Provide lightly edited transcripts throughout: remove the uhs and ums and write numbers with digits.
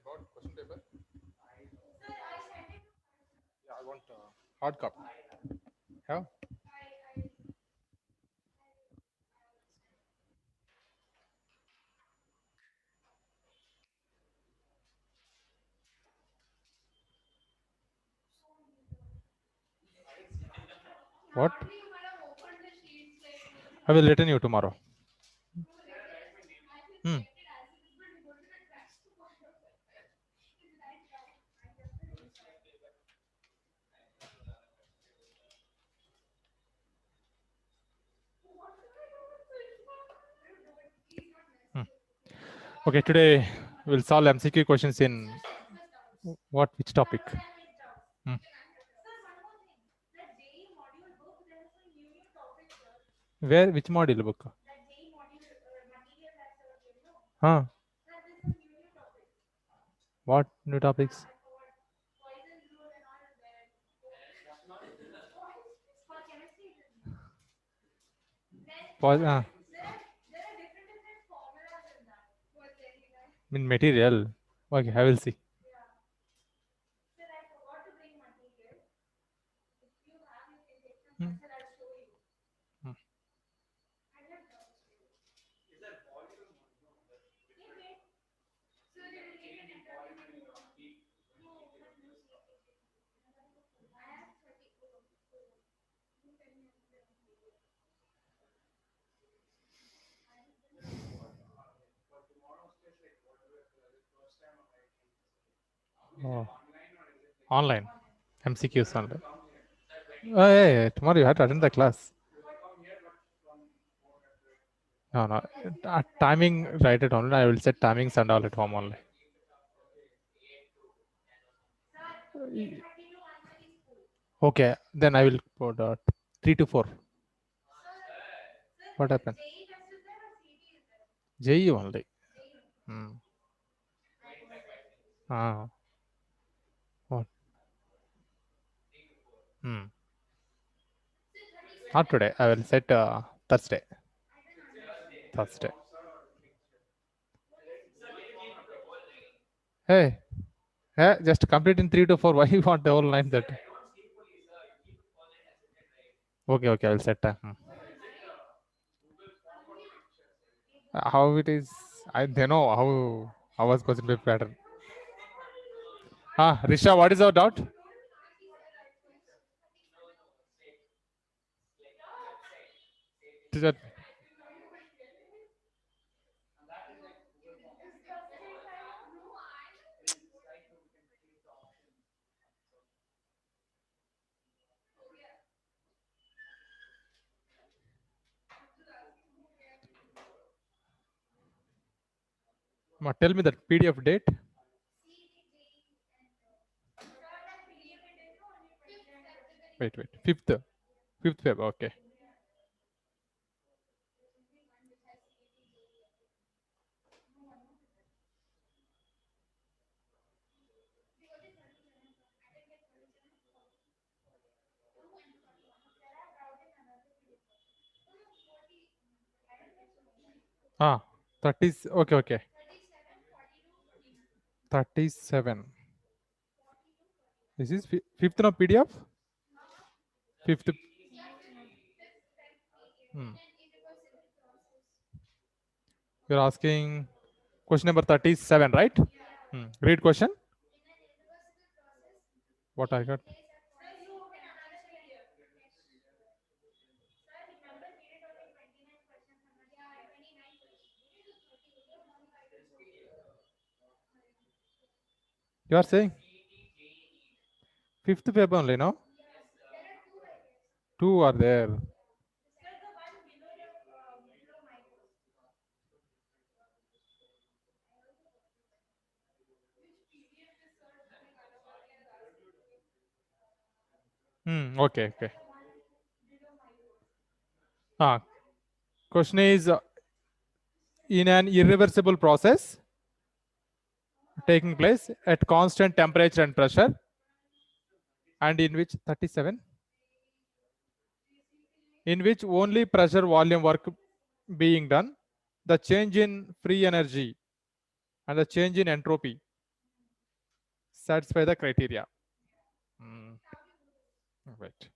About question paper. Yeah, I want hard copy. Yeah. What? I will return you tomorrow. Hmm. Hmm. Okay, today we'll solve MCQ questions in what which topic? Hmm. Where which module book? Huh? What new topics? Pause. In material. Okay, I will see. Hmm. Hmm. Oh, online. MCQs online. Oh, yeah, tomorrow you have to attend the class. No, no. Timing, write it online. I will set timings and all at home only. Okay, then I will put 3 to 4. What happened? JE only. Hmm. Ah, what? Hmm. Not today. I will set Thursday. Thursday. Hey, just complete in 3 to 4. Why you want the whole line that? Okay, okay. I will set time. Hmm. How it is? They know how was question paper pattern. Ah, Risha, what is our doubt? Is that tell me that PDF date? Wait. 5th. 5th Feb. Okay. Ah, 30. Okay. 37. This is 5th no PDF? 5th. Hmm. You're asking question number 37, right? Hmm. Read question. What I got? You are saying fifth paper only, no? Two are there. Okay, okay. Ah, question is in an irreversible process taking place at constant temperature and pressure, and in which 37, in which only pressure volume work being done, the change in free energy and the change in entropy satisfy the criteria. Right.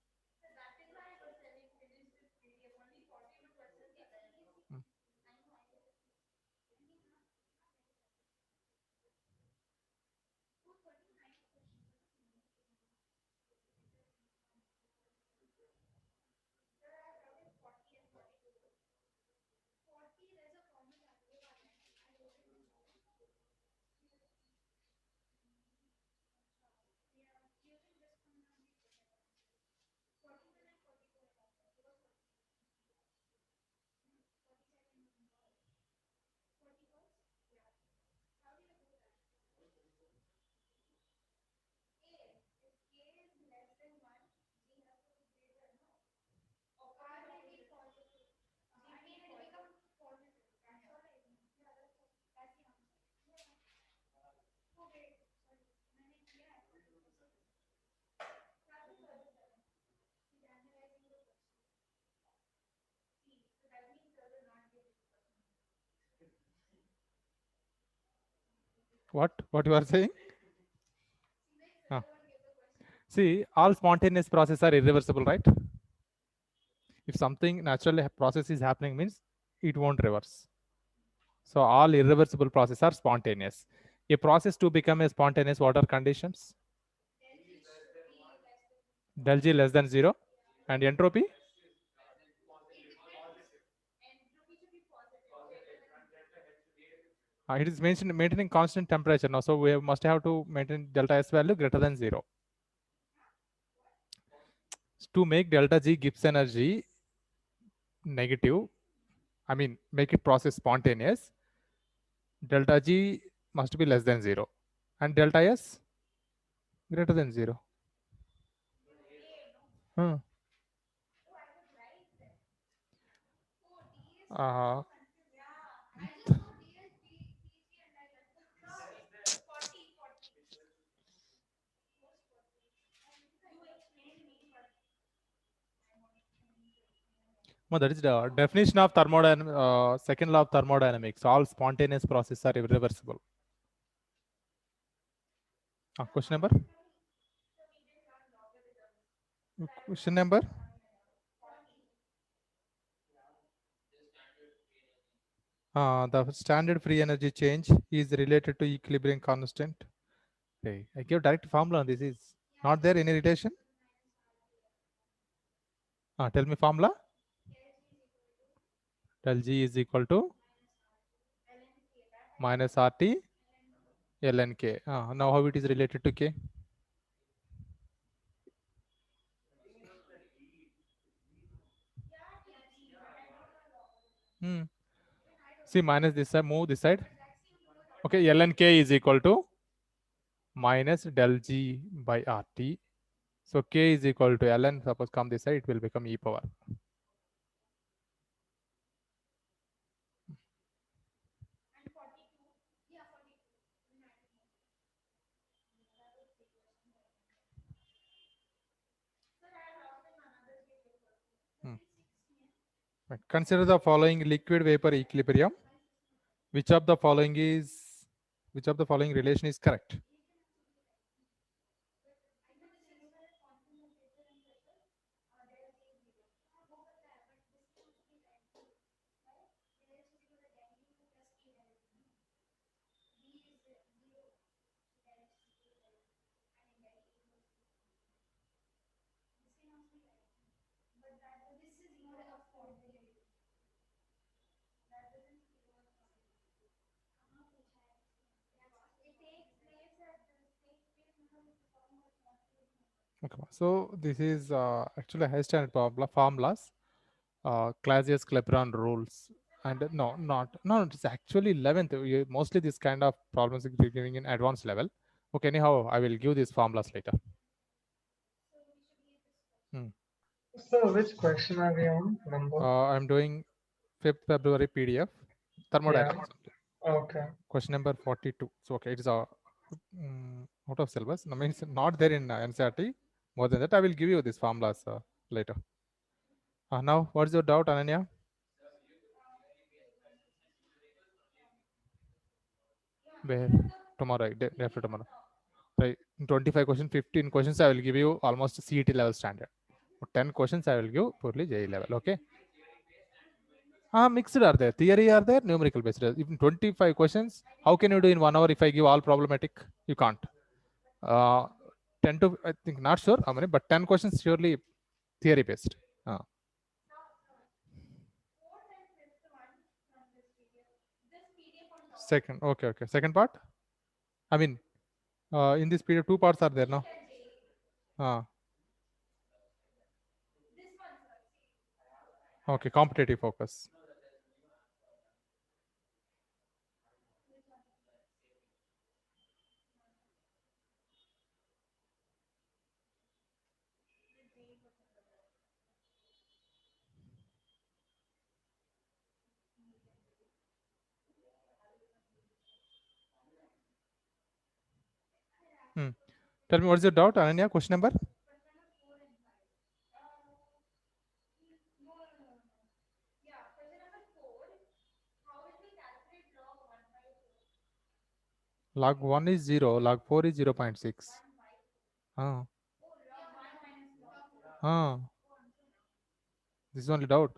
What you are saying? Ah. See, all spontaneous processes are irreversible, right? If something natural process is happening means it won't reverse. So all irreversible processes are spontaneous. A process to become a spontaneous, what are conditions? Del G less than 0 and entropy? It is mentioned maintaining constant temperature now, so we must have to maintain delta S value greater than 0. To make delta G Gibbs energy negative, I mean make it process spontaneous, delta G must be less than 0 and delta S greater than 0. Hmm. Uh, well, that is the definition of thermodynamics, second law of thermodynamics. All spontaneous processes are irreversible. Question number? Question number? The standard free energy change is related to equilibrium constant. Okay, I give direct formula on this. Is not there any relation? Tell me formula. Del G is equal to minus RT ln K. Now how it is related to K? See, minus this side, move this side. Okay, ln K is equal to minus del G by RT. So K is equal to ln. Suppose come this side, it will become e power. Right. Consider the following liquid vapor equilibrium. Which of the following relation is correct? Okay, so this is actually high standard formulas, Clausius Clapeyron rules, and no, it's actually 11th. Mostly this kind of problems are giving in advanced level. Okay, anyhow, I will give these formulas later. Hmm. So which question are we on? Number? I'm doing 5th February PDF, Yeah. thermodynamics. Okay. Question number 42. So okay, it is out of syllabus. No, means not there in NCERT. More than that, I will give you these formulas later. Now, what's your doubt, Ananya? Where tomorrow, day after tomorrow, right? In 25 questions, 15 questions, I will give you almost CET level standard. 10 questions, I will give purely JE level. Okay. Mixed are there. Theory are there, numerical based. Even 25 questions, how can you do in 1 hour if I give all problematic? You can't. Uh, 10 to, I think, not sure how many, but 10 questions surely theory based. Second, okay. Second part. I mean, in this period, two parts are there now. Okay, competitive focus. Hmm. Tell me, what's your doubt, Ananya? Question number? Log 1 is 0, log 4 is 0.6. Ah, ah, this is only doubt.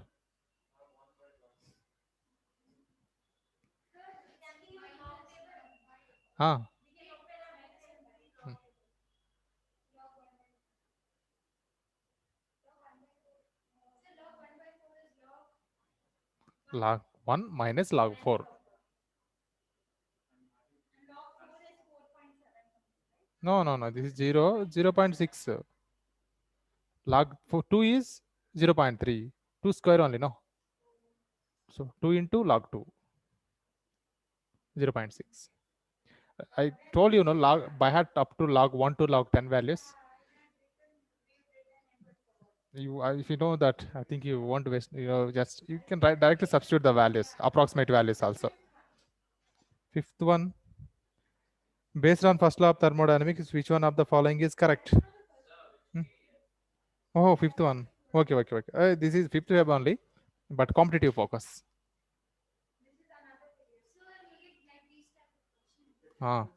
Ah, hmm. Log 1 minus log 4. No. This is 0, 0.6. Log 2 is 0.3. 2 square only, no? So 2 into log 2, 0.6. I told you, no, log by heart up to log 1 to log 10 values. If you know that, I think you won't waste, just you can directly substitute the values, approximate values also. Fifth one, based on first law of thermodynamics, which one of the following is correct? Hmm? Oh, fifth one. Okay. This is fifth web only, but competitive focus. Ah.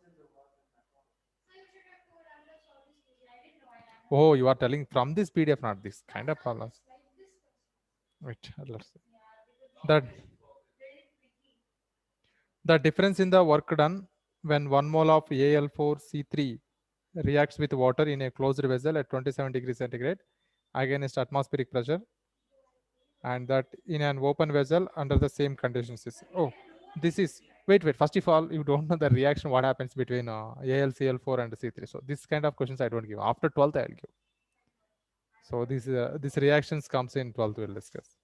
Oh, you are telling from this PDF, not this kind of problems. Wait, let's see. That the difference in the work done when 1 mole of Al4C3 reacts with water in a closed vessel at 27 degrees centigrade against atmospheric pressure, and that in an open vessel under the same conditions is. Oh, this is, wait. First of all, you don't know the reaction, what happens between AlCl4 and C3. So this kind of questions I don't give. After 12th, I'll give. So this reactions comes in 12th, we'll discuss.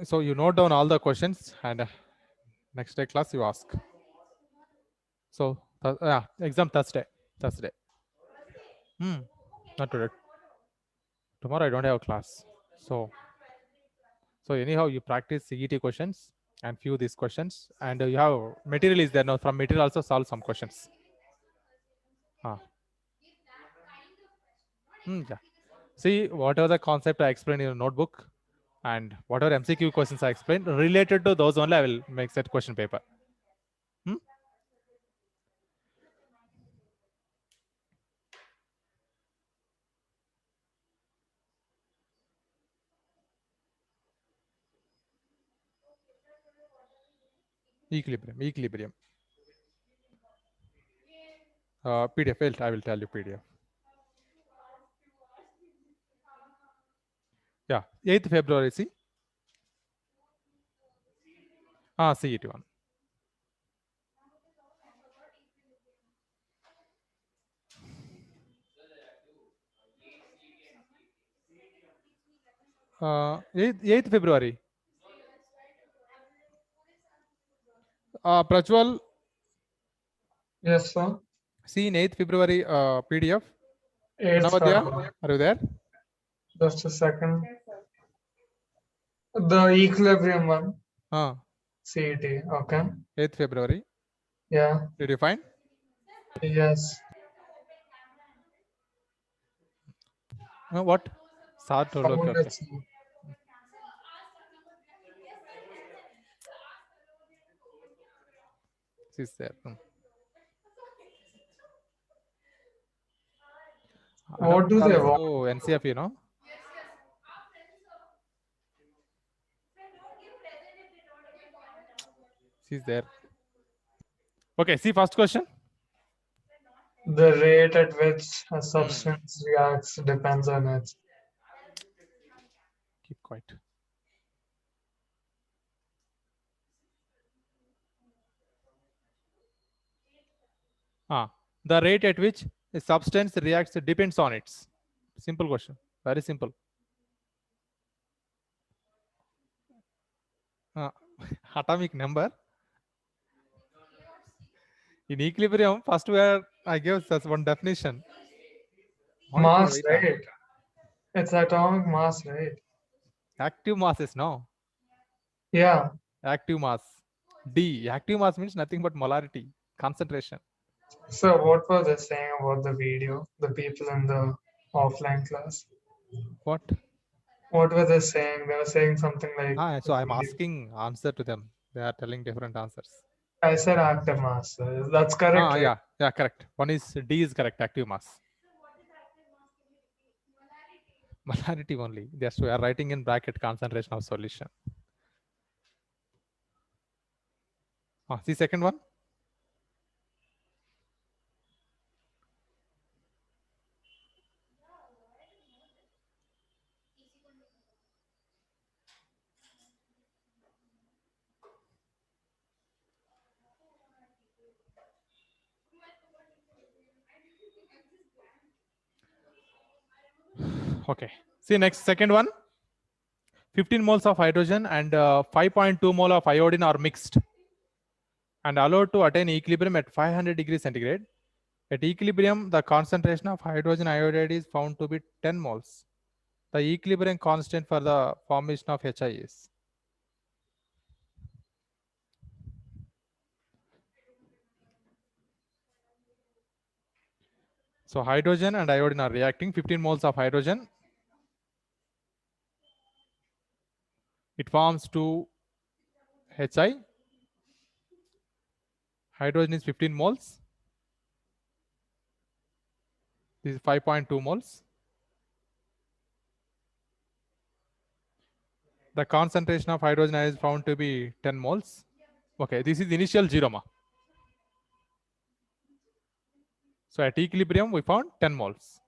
So you note down all the questions, and next day class you ask. So exam Thursday. Not today. Tomorrow I don't have a class. So anyhow, you practice CET questions and few these questions, and you have material is there now. From material also solve some questions. Ah. Yeah. See, whatever the concept I explained in your notebook, and whatever MCQ questions I explained related to those only, I will make that question paper. Hmm? Equilibrium. PDF. I will tell you PDF. 8th February, see? CET 1. Uh, 8th February. Prajwal, Yes, sir. see in 8th February PDF. 8th Navadya, February. are you there? Just a second. The equilibrium one. CET. Okay. 8th February. Yeah. Did you find? Yes. What? Sir told. Okay, Found okay. it, sir. She's there. What do they want? Oh, NCF, you know? She's there. Okay, see first question. The rate at which a substance reacts depends on its. Keep quiet. The rate at which a substance reacts depends on its. Simple question. Very simple. Atomic number. In equilibrium, first I gave just one definition. Mass, right? It's atomic mass, right? Active mass is no. Yeah. Active mass. D. Active mass means nothing but molarity, concentration. So what were they saying about the video? The people in the offline class. What? What were they saying? They were saying something like. So I'm asking answer to them. They are telling different answers. I said active mass. That's correct, right? Yeah, correct. One is D is correct, active mass. Molarity only. Yes, we are writing in bracket concentration of solution. See second one. Okay. See next second one. 15 moles of hydrogen and 5.2 mole of iodine are mixed and allowed to attain equilibrium at 500 degrees centigrade. At equilibrium, the concentration of hydrogen iodide is found to be 10 moles. The equilibrium constant for the formation of HI is. So hydrogen and iodine are reacting. 15 moles of hydrogen. It forms 2 HI. Hydrogen is 15 moles. This is 5.2 moles. The concentration of hydrogen is found to be 10 moles. Okay, this is initial zero ma. So at equilibrium, we found 10 moles.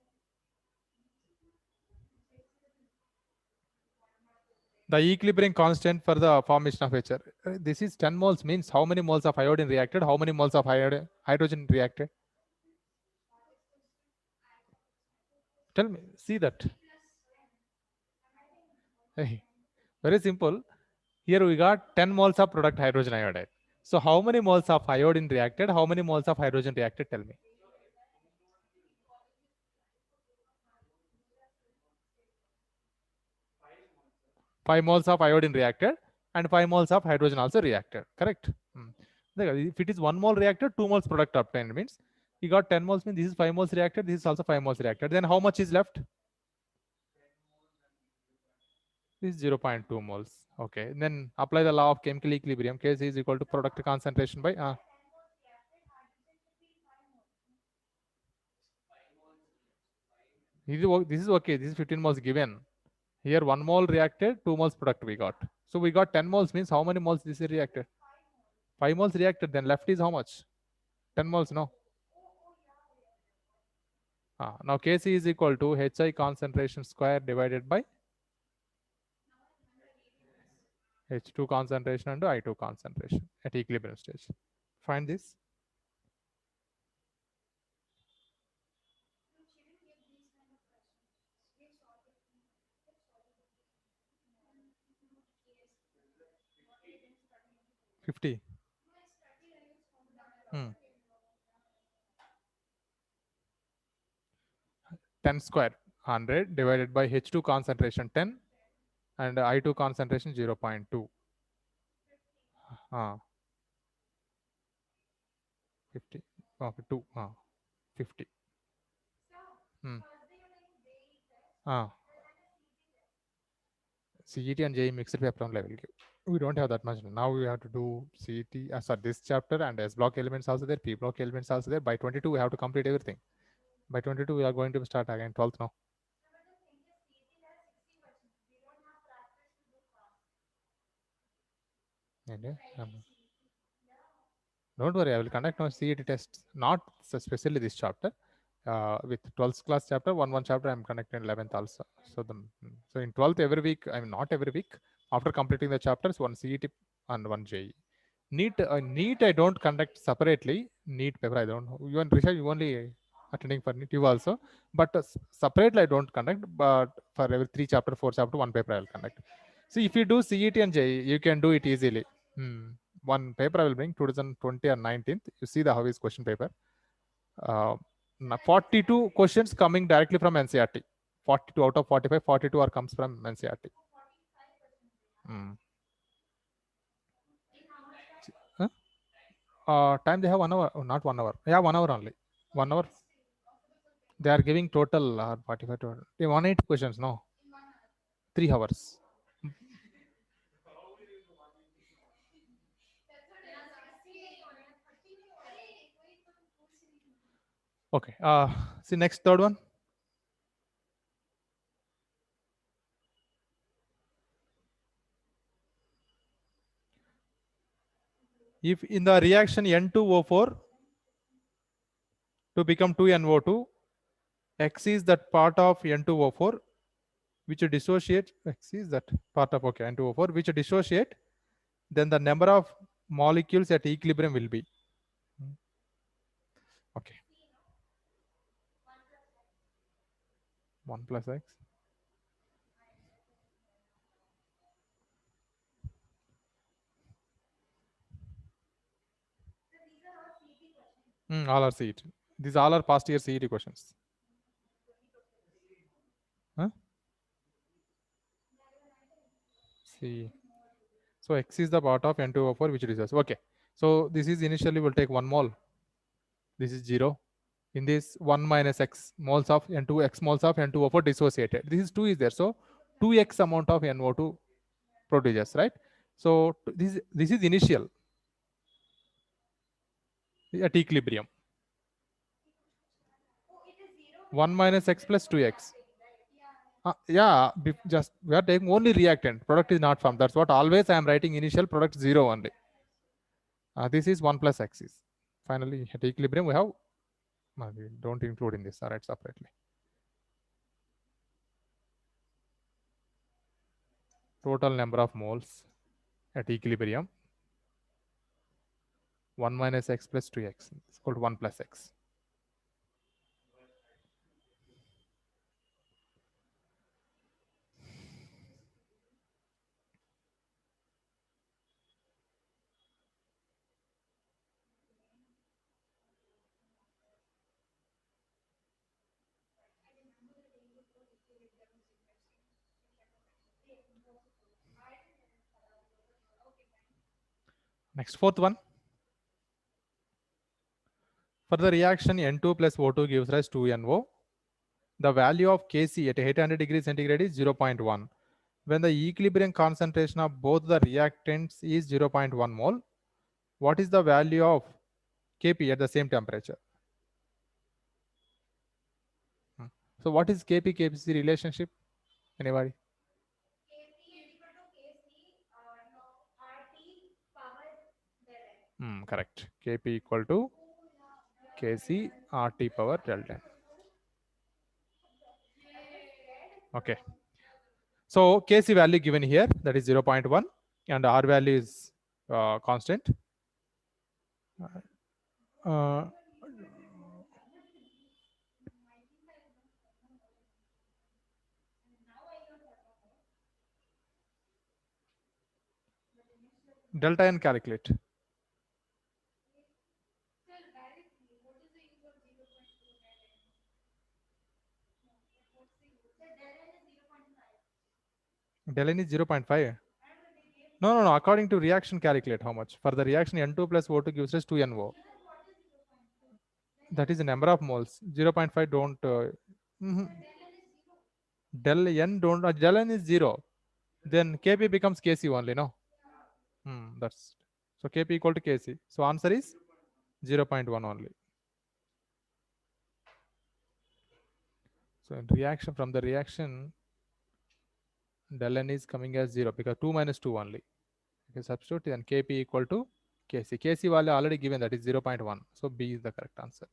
The equilibrium constant for the formation of HI. This is 10 moles means how many moles of iodine reacted, how many moles of hydrogen reacted? Tell me, see that. Hey, very simple. Here we got 10 moles of product hydrogen iodide. So how many moles of iodine reacted? How many moles of hydrogen reacted? Tell me. Five moles of iodine reacted and 5 moles of hydrogen also reacted. Correct? If it is 1 mole reacted, 2 moles product obtained means you got 10 moles means this is 5 moles reacted, this is also 5 moles reacted. Then how much is left? This is 0.2 moles. Okay. Then apply the law of chemical equilibrium. Kc is equal to product concentration by this is okay. This is 15 moles given. Here 1 mole reacted, 2 moles product we got. So we got 10 moles means how many moles this is reacted? 5 moles reacted. Then left is how much? 10 moles, no? Now Kc is equal to HI concentration square divided by H2 concentration and I2 concentration at equilibrium stage. Find this. $50. 10 square 100 divided by H2 concentration 10 and I2 concentration 0.2. 50. Okay, 2. 50. Hmm. CET and JE mixed paper on level. We don't have that much. Now we have to do CET as this chapter and S block elements also there, P block elements also there. By 22, we have to complete everything. By 22, we are going to start again 12th now. Don't worry, I will conduct now CET tests, not especially this chapter. With 12th class chapter, one chapter I'm conducting 11th also. So in 12th every week, I mean not every week, after completing the chapters, one CET and one JE. NEET I don't conduct separately. NEET paper I don't. You and Risha, you only attending for NEET, you also. But separately I don't conduct. But for every 3 chapter, 4 chapter, one paper I will conduct. See, if you do CET and JE, you can do it easily. One paper I will bring 2020 and 19th. You see the how is question paper. 42 questions coming directly from NCERT. 42 out of 45, 42 are comes from NCERT. Time they have 1 hour, not 1 hour. Yeah, 1 hour only. 1 hour. They are giving total 45 to 180 questions. No, 3 hours. Okay. See next third one. If in the reaction N2O4 to become 2NO2, X is that part of N2O4 which dissociate. X is that part of N2O4 which dissociate. Then the number of molecules at equilibrium will be. Okay. 1 plus X. All are CET. These all are past year CET questions. Huh? See. So X is the part of N2O4 which resolves. Okay. So this is initially will take 1 mole. This is 0. In this 1 minus X moles of N2, X moles of N2O4 dissociated. This is 2 is there. So 2X amount of NO2 produces, right? So this is initial at equilibrium. 1 minus X plus 2X. Yeah, just we are taking only reactant. Product is not formed. That's what always I am writing initial, product 0 only. This is 1 plus X is. Finally, at equilibrium, we have, we don't include in this, all right, separately. Total number of moles at equilibrium. 1 minus X plus 2X is equal to 1 plus X. Next, fourth one. For the reaction N2 plus O2 gives rise to NO. The value of Kc at 800 degrees centigrade is 0.1. When the equilibrium concentration of both the reactants is 0.1 mole, what is the value of Kp at the same temperature? So what is Kp-Kc relationship? Anybody? Correct. Kp equal to Kc RT power delta. Okay. So Kc value given here, that is 0.1. and R value is constant. Delta n calculate. Del n is 0.5. No. According to reaction, calculate how much. For the reaction, N2 plus O2 gives us 2NO. That is the number of moles. 0.5 don't. Mhm. Del n don't. Del n is 0. Then Kp becomes Kc only, no? That's so Kp equal to Kc. So answer is 0.1 only. So in reaction, from the reaction, del n is coming as 0 because 2 minus 2 only. Okay, substitute then Kp equal to Kc. Kc value already given, that is 0.1. So B is the correct answer.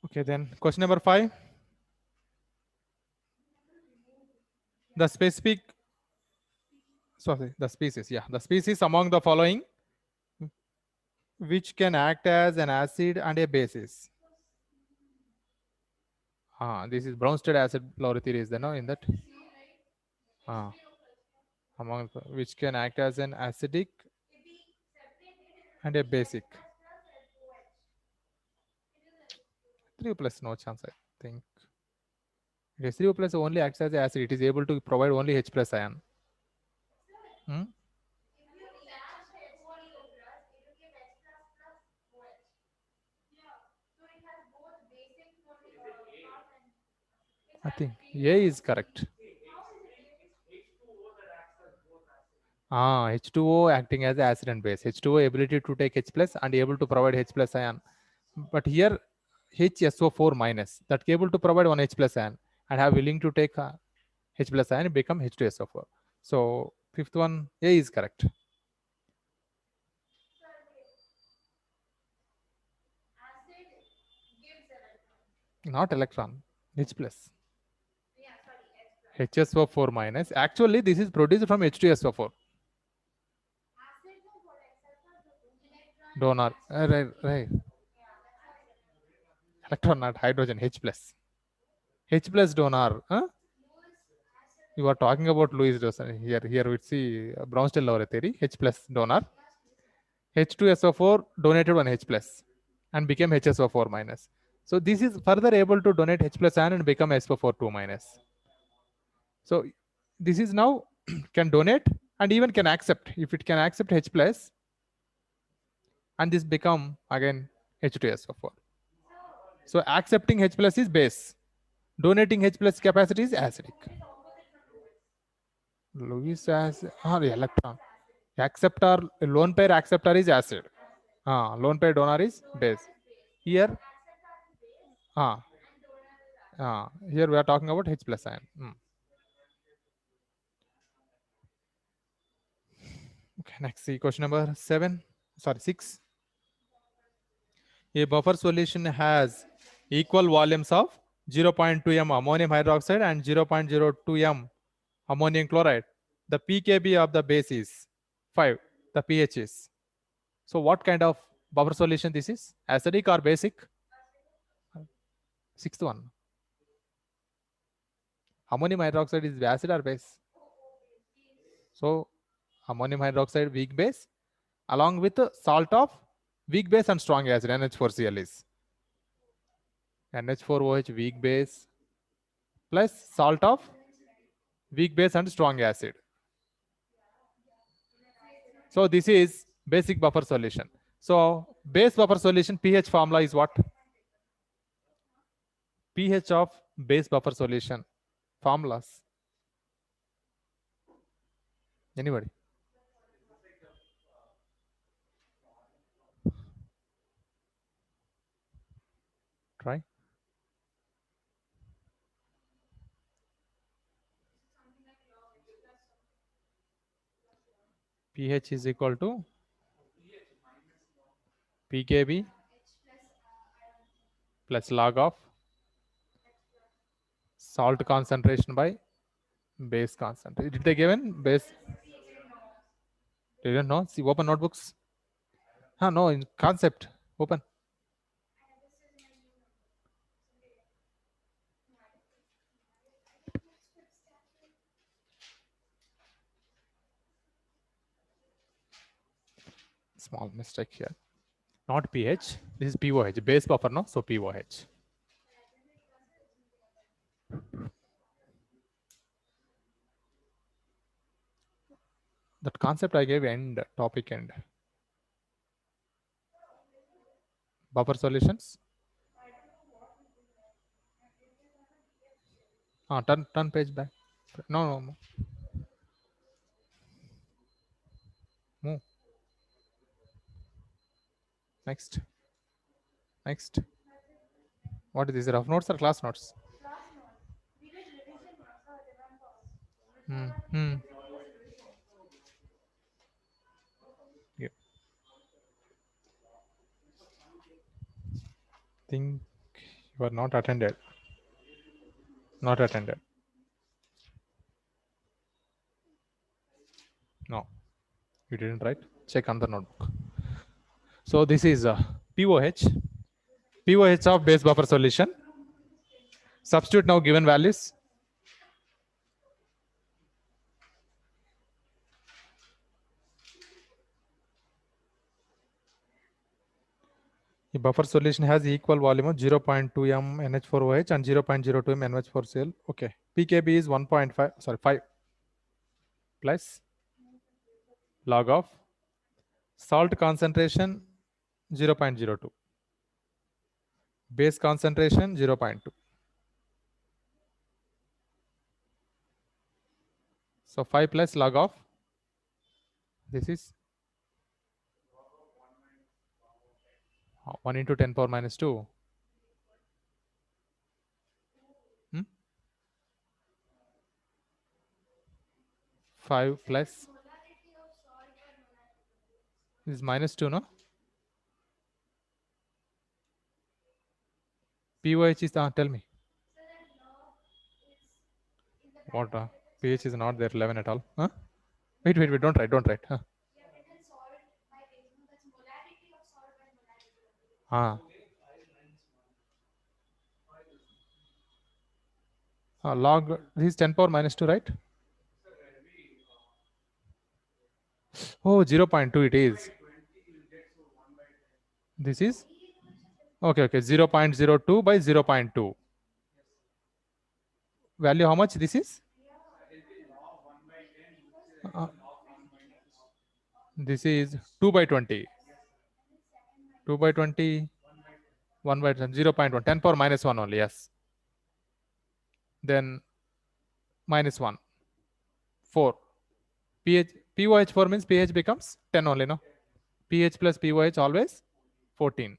Okay, then question number 5. The specific, sorry, the species, yeah, the species among the following which can act as an acid and a basis. This is Bronsted acid Lowry theory is there, no, in that? Among which can act as an acidic and a basic. 3 plus no chance, I think. Yes, 3 plus only acts as acid. It is able to provide only H plus ion. I think A is correct. H2O acting as acid and base. H2O ability to take H plus and able to provide H plus ion. But here HSO4 minus that able to provide one H plus ion and have willing to take H plus ion become H2SO4. So fifth one, A is correct. Not electron, H plus. HSO4 minus. Actually, this is produced from H2SO4. Donor. Right. Electron, not hydrogen, H plus. H plus donor. You are talking about Louis Rosen. Here we see Bronsted-Lowry theory, H plus donor. H2SO4 donated one H plus and became HSO4 minus. So this is further able to donate H plus ion and become SO4 2 minus. So this is now can donate and even can accept. If it can accept H plus, and this become again H2SO4. So accepting H plus is base. Donating H plus capacity is acidic. Lewis as electron. Acceptor, lone pair acceptor is acid. Lone pair donor is base. Here, here we are talking about H plus ion. Okay, next see question number 6. A buffer solution has equal volumes of 0.2 m ammonium hydroxide and 0.02 m ammonium chloride. The pKb of the base is 5. The pH is. So what kind of buffer solution this is? Acidic or basic? Sixth one. Ammonium hydroxide is acid or base? So ammonium hydroxide weak base along with salt of weak base and strong acid, NH4Cl is. NH4OH weak base plus salt of weak base and strong acid. So this is basic buffer solution. So base buffer solution pH formula is what? pH of base buffer solution formulas. Anybody? Try. pH is equal to pKb plus log of salt concentration by base concentration. Did they given base? They don't know. See, open notebooks. No, in concept. Open. Small mistake here. Not pH. This is POH. Base buffer, no? So POH. That concept I gave end, topic end. Buffer solutions. Turn page back. No. Move. Next. What is this? Rough notes or class notes? Yeah. Think you are not attended. Not attended. No, you didn't write. Check on the notebook. So this is POH. POH of base buffer solution. Substitute now given values. The buffer solution has equal volume of 0.2 m NH4OH and 0.02 m NH4Cl. Okay. pKb is 5 plus log of salt concentration 0.02. Base concentration 0.2. So 5 plus log of this is 1 into 10 power minus 2. 5 plus this is minus 2, no? POH is tell me. What pH is not there 11 at all. Wait, don't write. Log this is 10 power minus 2, right? Oh, 0.2 it is. This is okay 0.02 by 0.2. Value how much this is? This is 2 by 20. 2 by 20, 1 by 10, 0.1, 10 power minus 1 only, yes. Then minus 1, 4. POH 4 means pH becomes 10 only, no? pH plus POH always 14.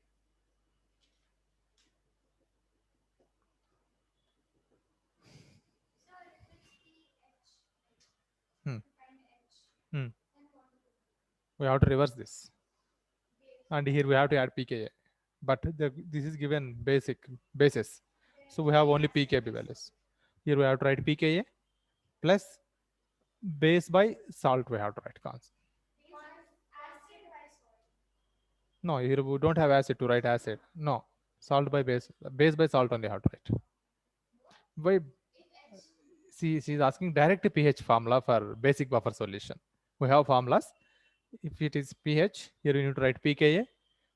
We have to reverse this. And here we have to add pKa. But this is given basis. So we have only pKb values. Here we have to write pKa plus base by salt we have to write constant. No, here we don't have acid to write acid. No, salt by base by salt only have to write. Why? See, she is asking direct pH formula for basic buffer solution. We have formulas. If it is pH, here you need to write pKa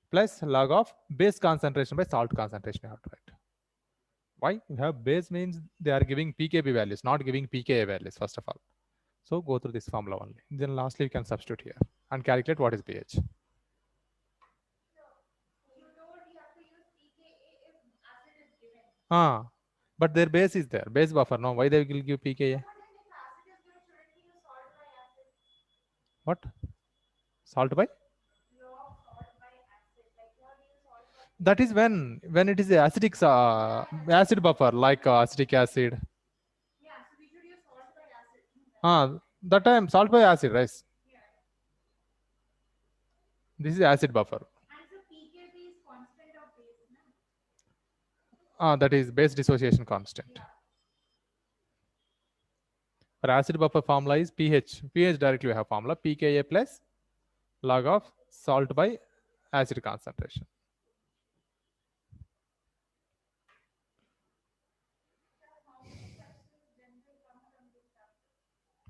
plus log of base concentration by salt concentration you have to write. Why? We have base means they are giving pKb values, not giving pKa values, first of all. So go through this formula only. Then lastly, you can substitute here and calculate what is pH. But their base is there. Base buffer, no. Why they will give pKa? What? Salt by? That is when it is a acidic acid buffer like acetic acid. That time salt by acid, right? This is acid buffer. That is base dissociation constant. For acid buffer formula is pH. pH directly we have formula pKa plus log of salt by acid concentration.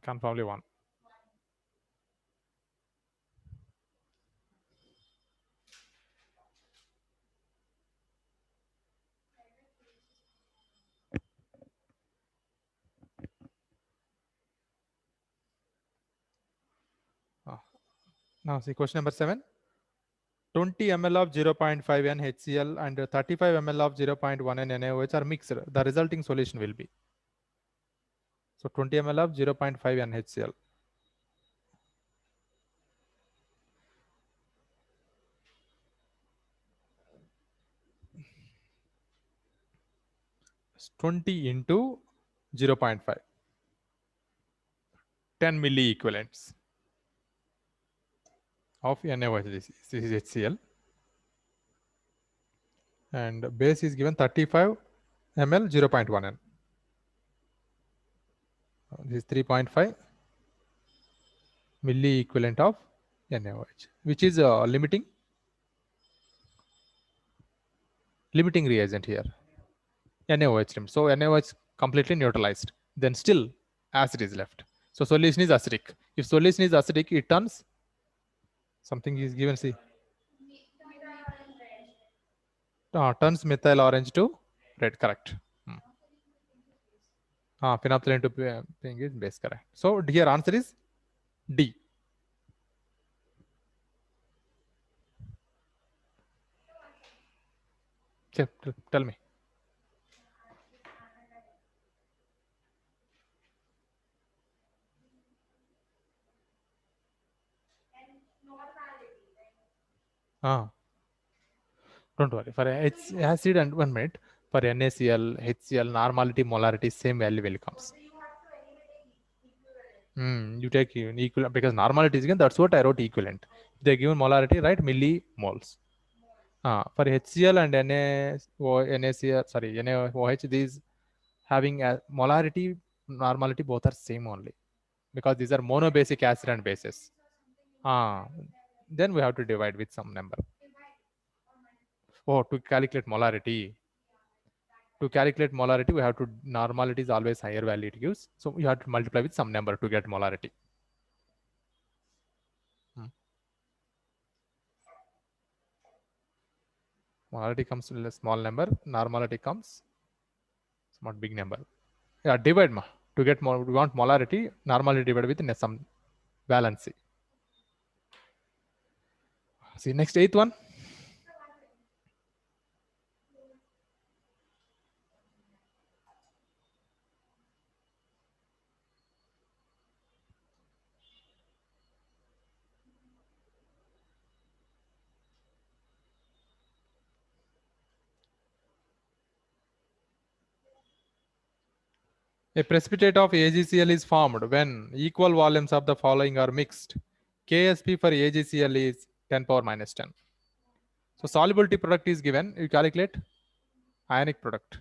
Conformly 1. Now see question number 7. 20 ml of 0.5 N HCl and 35 ml of 0.1 N NaOH are mixed. The resulting solution will be. So 20 ml of 0.5 N HCl. It's 20 into 0.5. 10 milli equivalents of NaOH. This is HCl. And base is given 35 ml 0.1 N. This is 3.5 milli equivalent of NaOH, which is limiting reagent here. NaOH limit. So NaOH completely neutralized. Then still acid is left. So solution is acidic. If solution is acidic, it turns something is given. See, turns methyl orange to red. Correct. Phenolphthalein to pink is base. Correct. So here answer is D. Tell me. Don't worry. For acid and 1 minute, for NaCl, HCl, normality, molarity, same value will comes. You take equivalent because normality is given. That's what I wrote equivalent. They given molarity, right? Millimoles. For HCl and NaCl, sorry, NaOH, these having a molarity, normality, both are same only because these are monobasic acid and bases. Then we have to divide with some number. To calculate molarity. To calculate molarity, we have to, normality is always higher value it gives. So we have to multiply with some number to get molarity. Molarity comes with a small number, normality comes somewhat big number. Divide to get more. We want molarity, normality divided with some valency. See next 8th one. A precipitate of AgCl is formed when equal volumes of the following are mixed. Ksp for AgCl is 10 power minus 10. So solubility product is given. You calculate ionic product.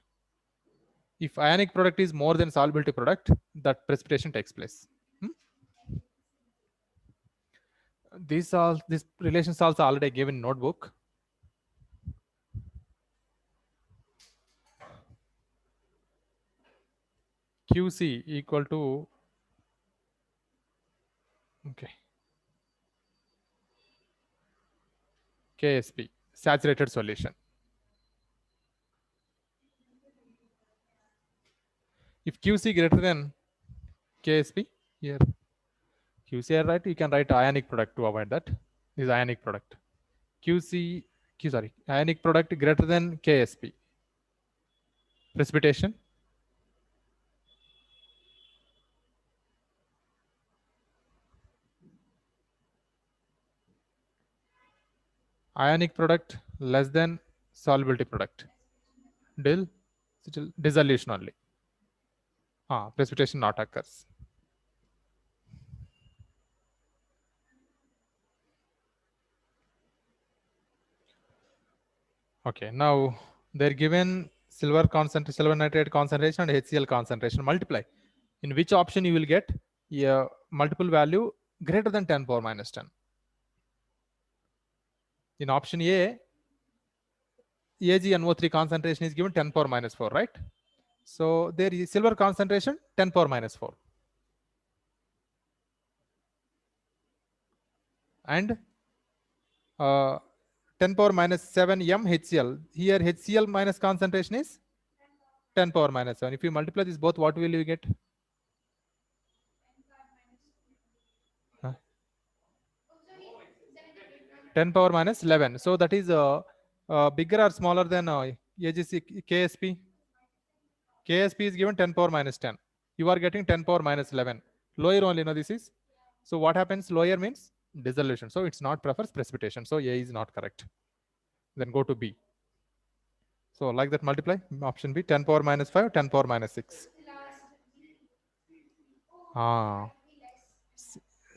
If ionic product is more than solubility product, that precipitation takes place. This relations also already given in notebook. QC equal to KSP, saturated solution. If QC greater than KSP, here QC right, you can write ionic product to avoid that. This is ionic product. Ionic product greater than KSP. Precipitation. Ionic product less than solubility product. Dissolution only. Precipitation not occurs. Okay, now they're given silver nitrate concentration and HCl concentration. Multiply. In which option you will get a multiple value greater than 10 power minus 10? In option A, AgNO3 concentration is given 10 power minus 4, right? So there is silver concentration 10 power minus 4. And 10 power minus 7 m HCl. Here HCl minus concentration is 10 power minus 7. If you multiply this both, what will you get? 10 power minus 11. So that is bigger or smaller than AGC KSP? KSP is given 10 power minus 10. You are getting 10 power minus 11. Lower only, no, this is. So what happens? Lower means dissolution. So it's not prefers precipitation. So A is not correct. Then go to B. So like that, multiply. Option B, 10 power minus 5, 10 power minus 6.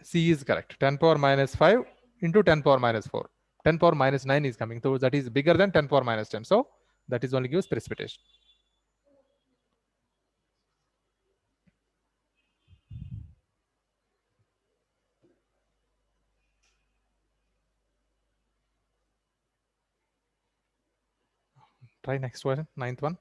C is correct. 10 power minus 5 into 10 power minus 4. 10 power minus 9 is coming. So that is bigger than 10 power minus 10. So that is only gives precipitation. Try next one, ninth one.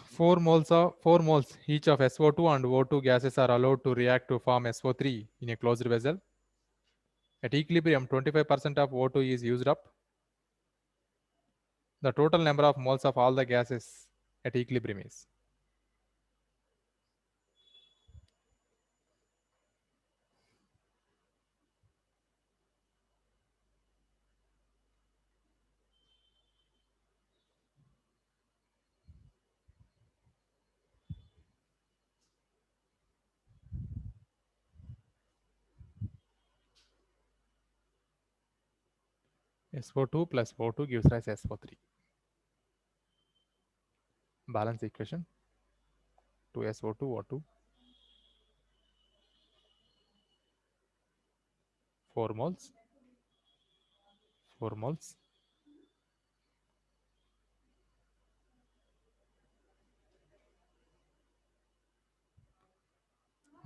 Four moles each of SO2 and O2 gases are allowed to react to form SO3 in a closed vessel. At equilibrium, 25% of O2 is used up. The total number of moles of all the gases at equilibrium is. SO2 plus O2 gives rise to SO3. Balance equation. 2SO2 O2. 4 moles. 4 moles.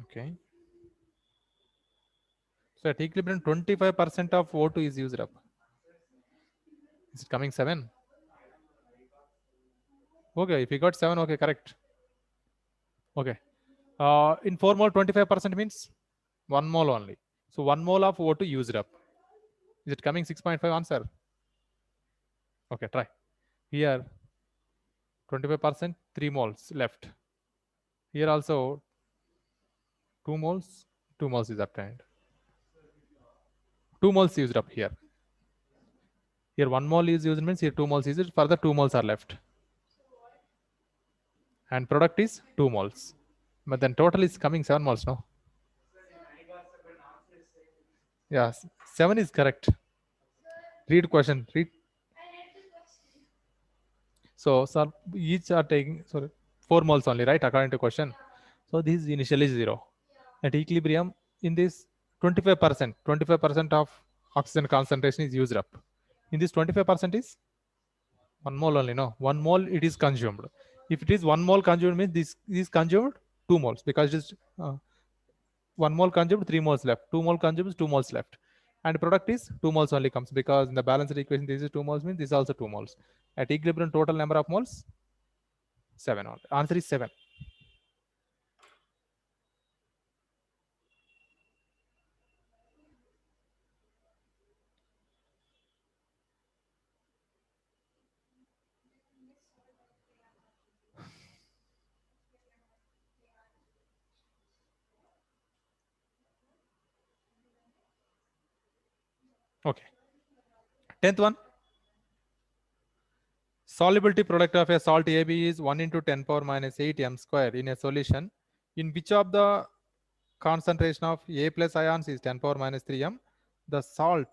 Okay. So at equilibrium, 25% of O2 is used up. Is it coming 7? Okay, if you got 7, okay, correct. Okay. In 4 mole, 25% means 1 mole only. So 1 mole of O2 used up. Is it coming 6.5 answer? Okay, try. Here, 25%, 3 moles left. Here also, 2 moles, 2 moles is obtained. 2 moles used up here. Here 1 mole is used means here 2 moles is used. Further 2 moles are left. And product is 2 moles. But then total is coming 7 moles, no? Yes, 7 is correct. Read question. Read. So, sir, each are taking 4 moles only, right? According to question. So this is initially 0. At equilibrium, in this 25% of oxygen concentration is used up. In this 25% is 1 mole only, no? 1 mole it is consumed. If it is 1 mole consumed means this is consumed 2 moles because it is 1 mole consumed, 3 moles left. 2 mole consumed, 2 moles left. And product is 2 moles only comes because in the balanced equation this is 2 moles means this is also 2 moles. At equilibrium total number of moles 7 only. Answer is 7. Okay. 10th one. Solubility product of a salt AB is 1 into 10 power minus 8 m square in a solution in which of the concentration of A plus ions is 10 power minus 3 m the salt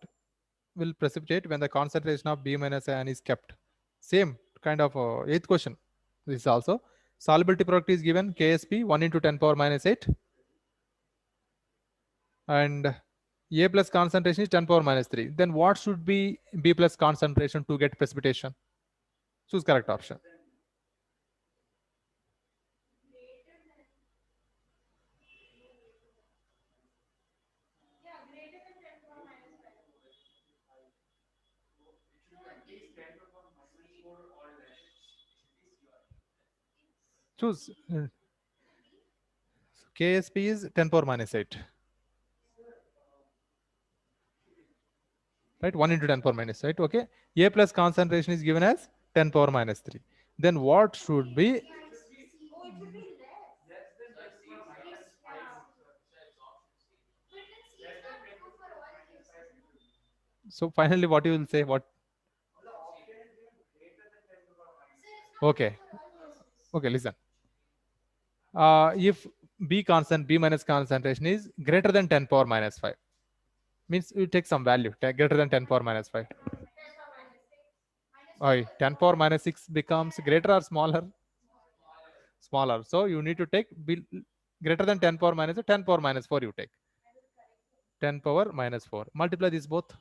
will precipitate when the concentration of B minus ion is kept. Same kind of eighth question. This is also solubility product is given KSP 1 into 10 power minus 8, and A plus concentration is 10 power minus 3. Then what should be B plus concentration to get precipitation? Choose correct option. Choose. KSP is 10 power minus 8. Right, 1 into 10 power minus 8. Okay. A plus concentration is given as 10 power minus 3. Then what should be? So finally, what you will say? What? Okay. Okay, listen. If B minus concentration is greater than 10 power minus 5, means you take some value greater than 10 power minus 5. 10 power minus 6 becomes greater or smaller? Smaller. So you need to take greater than 10 power minus 10 power minus 4 you take. 10 power minus 4. Multiply these both.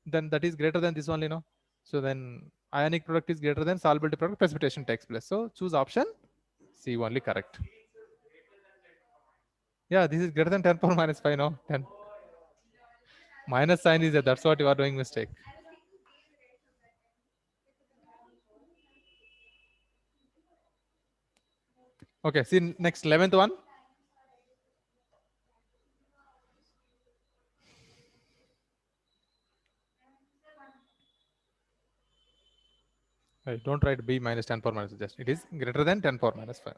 Then that is greater than this only, no? So then ionic product is greater than solubility product, precipitation takes place. So choose option C only correct. Yeah, this is greater than 10 power minus 5, no? 10. Minus sign is there. That's what you are doing mistake. Okay, see next 11th one. Don't write B minus 10 power minus, just it is greater than 10 power minus 5.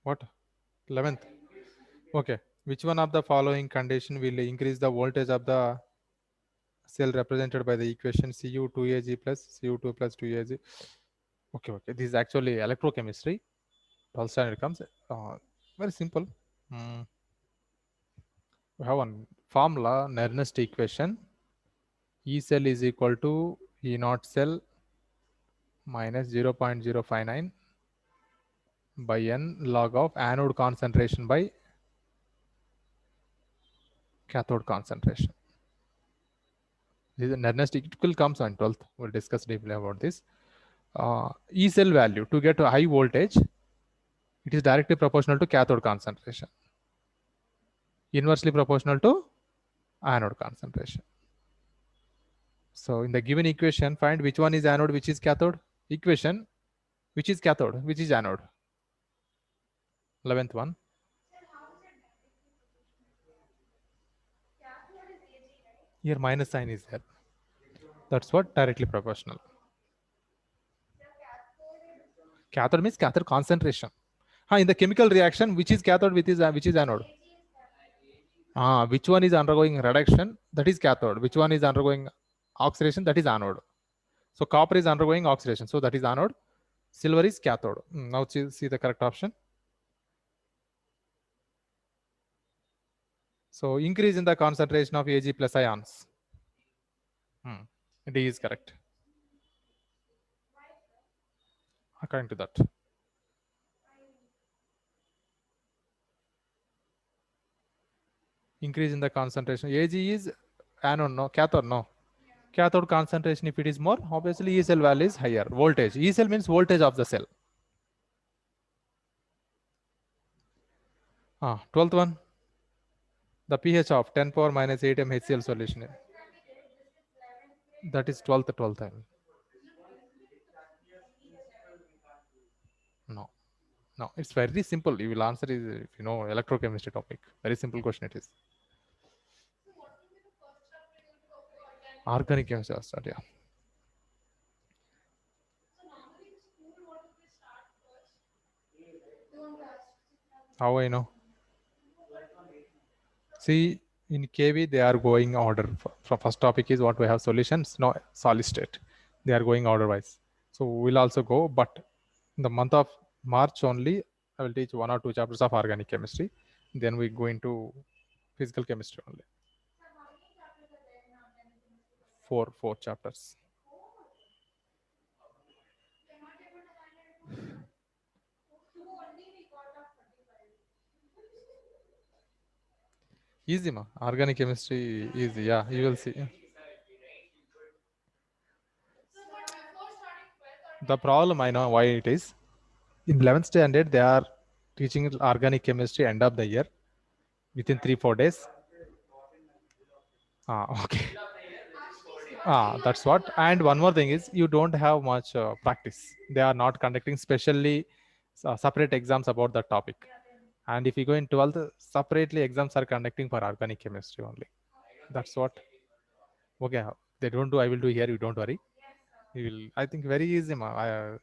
What? 11th. Okay. Which one of the following condition will increase the voltage of the cell represented by the equation Cu2Ag plus Cu2 plus 2Ag? Okay. This is actually electrochemistry. 12th standard comes. Very simple. We have one formula, Nernst equation. E cell is equal to E naught cell minus 0.059 by n log of anode concentration by cathode concentration. This is Nernst. It will come on 12th. We'll discuss deeply about this. E cell value to get a high voltage, it is directly proportional to cathode concentration, inversely proportional to anode concentration. So in the given equation, find which one is anode, which is cathode. Equation, which is cathode, which is anode. 11th one. Here minus sign is there. That's what directly proportional. Cathode means cathode concentration. In the chemical reaction, which is cathode, which is anode? Which one is undergoing reduction? That is cathode. Which one is undergoing oxidation? That is anode. So copper is undergoing oxidation. So that is anode. Silver is cathode. Now see the correct option. So increase in the concentration of Ag plus ions. D is correct. According to that. Increase in the concentration. Ag is anode, no? Cathode, no? Cathode concentration, if it is more, obviously E cell value is higher. Voltage. E cell means voltage of the cell. 12th one. The pH of 10 power minus 8 mHCl solution. That is 12th time. No, it's very simple. You will answer is if you know electrochemistry topic. Very simple question it is. Organic chemistry, yeah. How I know? See, in KV, they are going order. From first topic is what we have solutions, no solid state. They are going order wise. So we'll also go, but in the month of March only, I will teach 1 or 2 chapters of organic chemistry. Then we go into physical chemistry only. Four chapters. Easy, ma. Organic chemistry easy. Yeah, you will see. The problem I know why it is. In 11th standard, they are teaching organic chemistry end of the year within 3-4 days. Okay. That's what. And one more thing is you don't have much practice. They are not conducting specially separate exams about that topic. And if you go in 12th, separately exams are conducting for organic chemistry only. That's what. Okay, they don't do. I will do here. You don't worry. You will. I think very easy, ma.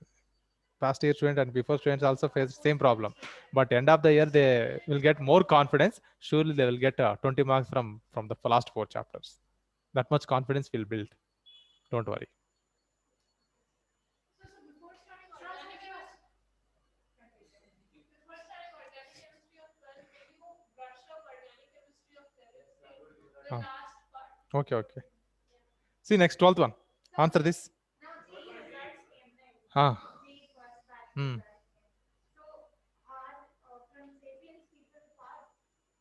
Past year student and before students also face same problem, but end of the year they will get more confidence. Surely they will get 20 marks from the last 4 chapters. That much confidence will build. Don't worry. Okay. See next 12th one. Answer this.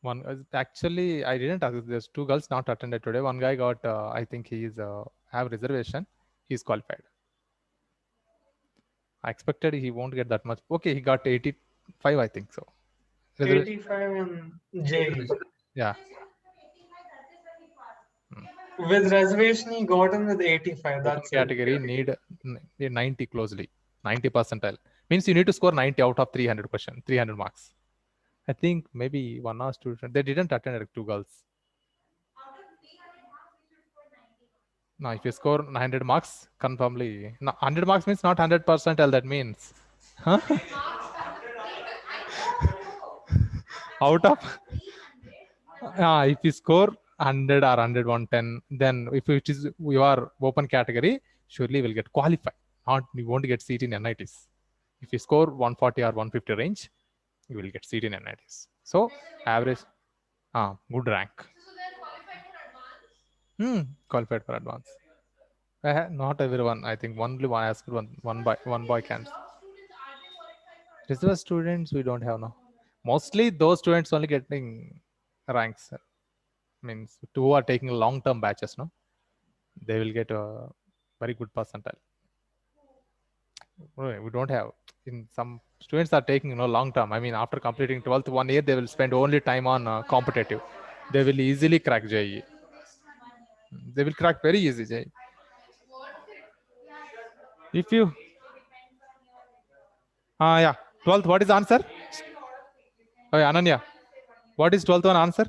One actually I didn't ask. There's 2 girls not attended today. One guy got I think he is have reservation. He's qualified. I expected he won't get that much. Okay, he got 85, I think so. 85 in JEE. Yeah. With reservation, he got in with 85. That's category need 90 closely. 90 percentile. Means you need to score 90 out of 300 question, 300 marks. I think maybe one or student, they didn't attend 2 girls. Now, if you score 900 marks, confirmly. No, 100 marks means not 100 percentile, that means. Huh? Out of if you score 100 or 100 110, then if it is your open category, surely you will get qualified. Not you won't get seat in NITs. If you score 140 or 150 range, you will get seat in NITs. So average, good rank. Qualified for advance. Not everyone. I think only one asked one boy can. Reserve students we don't have now. Mostly those students only getting ranks. Means 2 are taking long-term batches, no? They will get a very good percentile. We don't have. In some students are taking long-term. I mean, after completing 12th 1 year, they will spend only time on competitive. They will easily crack JEE. They will crack very easy JEE. If you, yeah, 12th, what is the answer? Oh, Ananya, what is 12th one answer?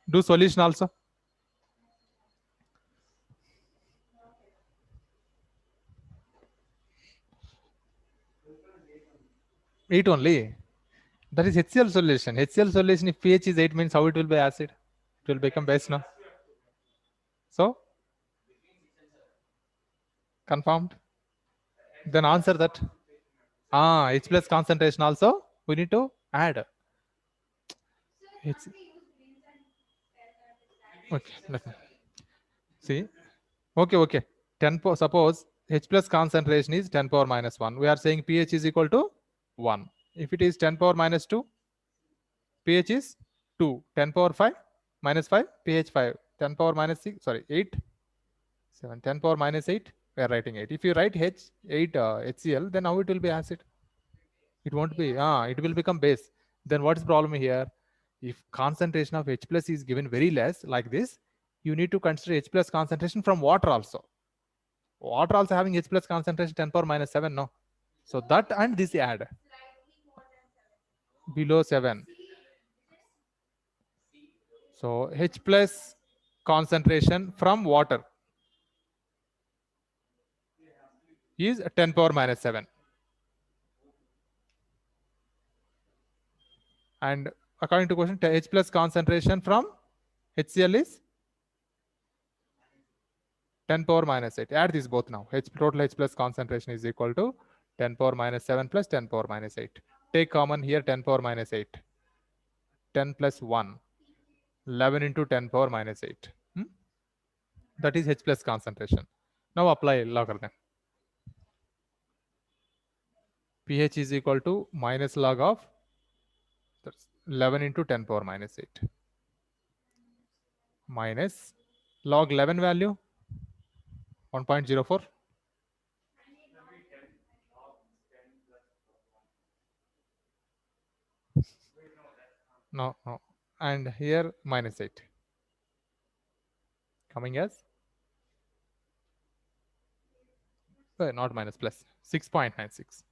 Do solution also. 8 only. That is HCl solution. HCl solution, if pH is 8 means how it will be acid? It will become base, no? So, confirmed? Then answer that. H plus concentration also we need to add. It's okay. Let me see. Okay. 10 suppose H plus concentration is 10 power minus 1. We are saying pH is equal to 1. If it is 10 power minus 2, pH is 2. 10 power 5 minus 5, pH 5. 10 power minus 6, sorry, 8. 7. 10 power minus 8, we are writing 8. If you write H8 HCl, then how it will be acid? It won't be. It will become base. Then what's the problem here? If concentration of H plus is given very less like this, you need to consider H plus concentration from water also. Water also having H plus concentration 10 power minus 7, no? So that and this add. Below 7. So H plus concentration from water is 10 power minus 7. And according to question, H plus concentration from HCl is 10 power minus 8. Add these both now. Total H plus concentration is equal to 10 power minus 7 plus 10 power minus 8. Take common here 10 power minus 8. 10 plus 1. 11 into 10 power minus 8. That is H plus concentration. Now apply logarithm. pH is equal to minus log of 11 into 10 power minus 8 minus log 11 value 1.04. No, no. And here minus 8. Coming as not minus, plus 6.96.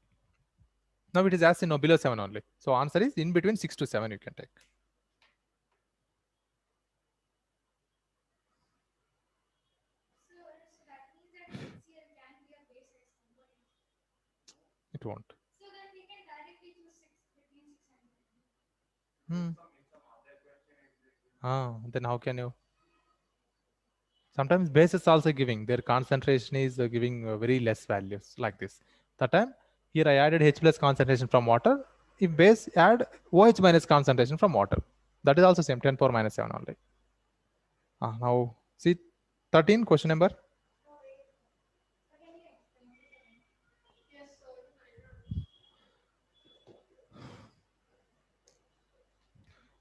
Now it is as below 7 only. So answer is in between 6 to 7 you can take. It won't. So then we can directly choose between 6 and 10. Then how can you? Sometimes bases also giving their concentration is giving very less values like this. That time here I added H plus concentration from water. If base add OH minus concentration from water, that is also same 10 power minus 7 only. Now see 13 question number.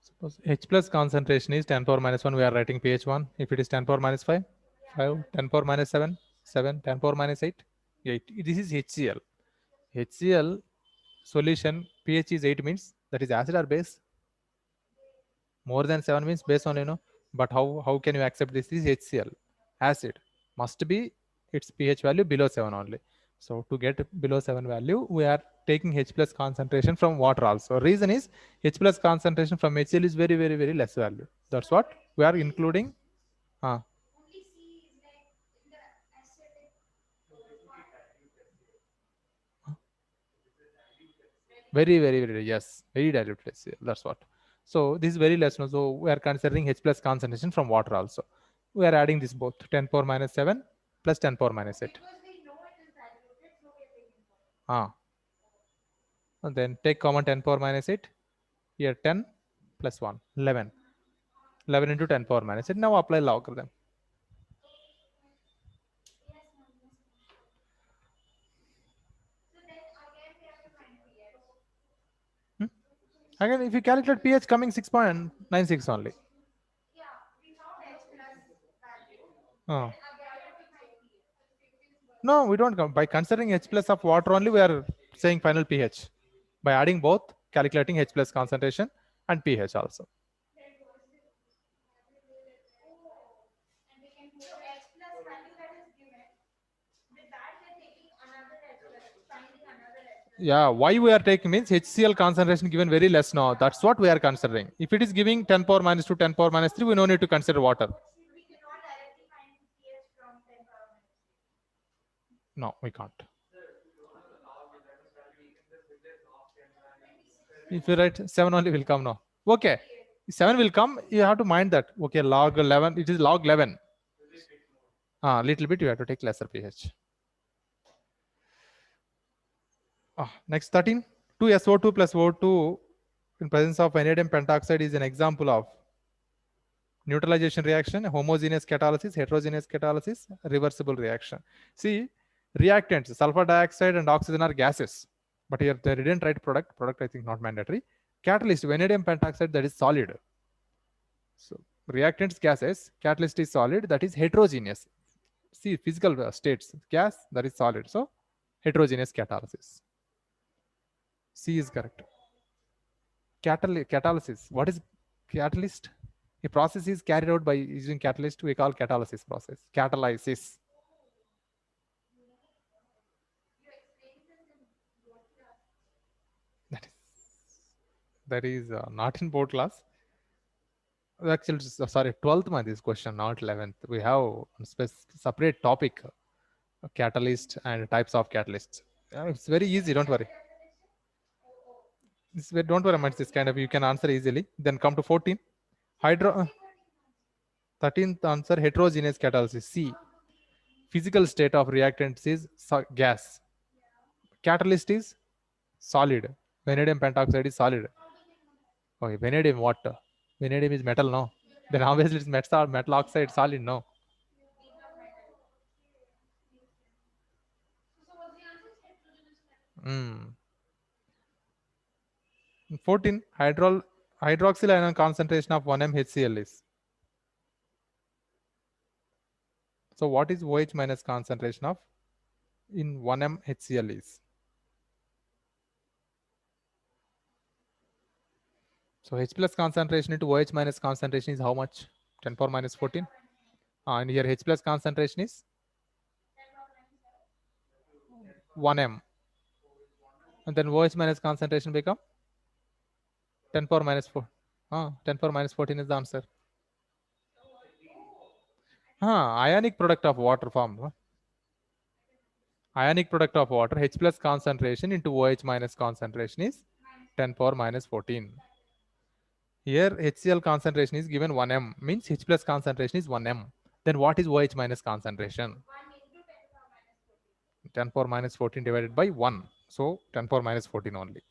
Suppose H plus concentration is 10 power minus 1, we are writing pH 1. If it is 10 power minus 5, 5, 10 power minus 7, 7, 10 power minus 8, 8. This is HCl. HCl solution pH is 8 means that is acid or base? More than 7 means base only, but how can you accept this is HCl? Acid. Must be its pH value below 7 only. So to get below 7 value, we are taking H plus concentration from water also. Reason is H plus concentration from HCl is very, very, very less value. That's what we are including. Only C is like in the acidic Very, very, very, yes, very dilute HCl. That's what. So this is very less. So we are considering H plus concentration from water also. We are adding this both 10 power minus 7 plus 10 power minus 8. Because we know it is diluted, so we are taking And then take common 10 power minus 8. Here 10 plus 1, 11. 11 into 10 power minus 8. Now apply logarithm. Again, if you calculate pH coming 6.96 only. Yeah, we found H plus value. No, we don't come. By considering H plus of water only, we are saying final pH. By adding both, calculating H plus concentration and pH also. And we can put H plus value that is given. With that, we are taking another H plus, finding another H plus. Yeah, why we are taking means HCl concentration given very less now. That's what we are considering. If it is giving 10 power minus 2, 10 power minus 3, we no need to consider water. We cannot directly find pH from 10 power minus 3. No, we can't. If you write 7 only will come now. Okay, 7 will come. You have to mind that. Okay, log 11. It is log 11. Little bit you have to take lesser pH. Next 13. 2SO2 plus O2 in presence of vanadium pentoxide is an example of neutralization reaction, homogeneous catalysis, heterogeneous catalysis, reversible reaction. See, reactants, sulfur dioxide and oxygen are gases. But here they didn't write product. Product I think not mandatory. Catalyst, vanadium pentoxide, that is solid. So reactants gases, catalyst is solid, that is heterogeneous. See, physical states, gas, that is solid. So heterogeneous catalysis. C is correct. Catalysis. What is catalyst? A process is carried out by using catalyst. We call catalysis process. Catalysis. That is not in board class. Actually, sorry, 12th month is question, not 11th. We have a separate topic, catalyst and types of catalysts. It's very easy, don't worry. Don't worry much, this kind of, you can answer easily. Then come to 14. 13th answer, heterogeneous catalysis. C. Physical state of reactants is gas. Catalyst is solid. Vanadium pentoxide is solid. Okay, vanadium what? Vanadium is metal, no? Then obviously it's metal oxide solid, no? Mm. 14. Hydroxyl ion concentration of 1m HCl is. So what is OH minus concentration of in 1m HCl is? So H plus concentration into OH minus concentration is how much? 10 power minus 14. And here H plus concentration is 1m. And then OH minus concentration become 10 power minus 4. 10 power minus 14 is the answer. Ionic product of water form. Ionic product of water, H plus concentration into OH minus concentration is 10 power minus 14. Here HCl concentration is given 1m, means H plus concentration is 1m. Then what is OH minus concentration? 10 power minus 14 divided by 1. So 10 power minus 14 only.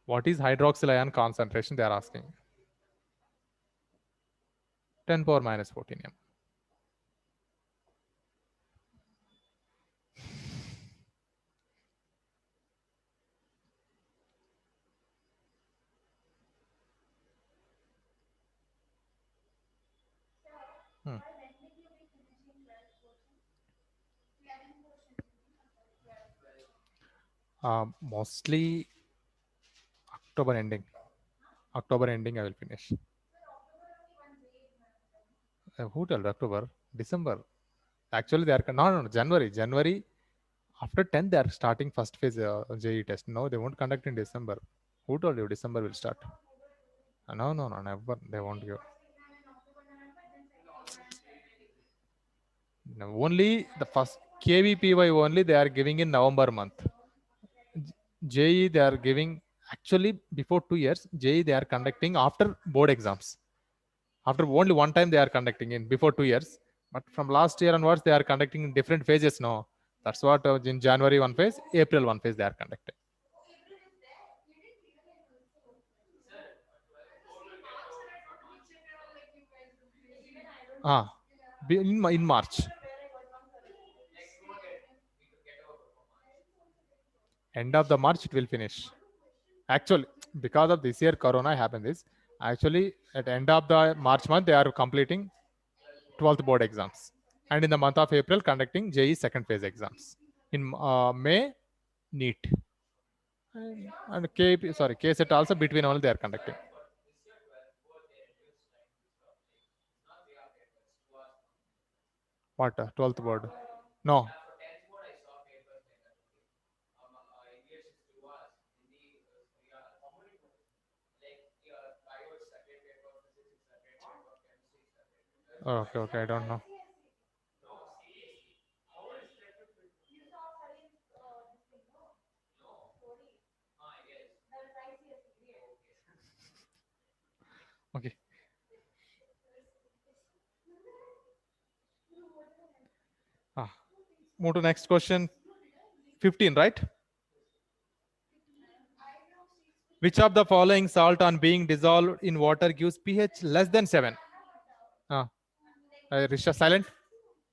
What is hydroxyl ion concentration? They are asking. 10 power minus 14 m. Mostly October ending. October ending I will finish. Who told October? December. Actually, they are no January. January after 10 they are starting first phase JE test. No, they won't conduct in December. Who told you December will start? No, never. They won't give. No, only the first KVPY only they are giving in November month. JE they are giving actually before 2 years. JE they are conducting after board exams. After only one time they are conducting in before 2 years. But from last year onwards they are conducting in different phases. No, that's what in January one phase, April one phase they are conducting. In March. End of the March it will finish. Actually, because of this year Corona happened this. Actually, at end of the March month they are completing 12th board exams, and in the month of April conducting JE second phase exams. In May, NEET and KSET also between all they are conducting. What 12th board? No. Okay, I don't know. Okay. Move to next question. 15, right? Which of the following salt on being dissolved in water gives pH less than 7? Risha, silent.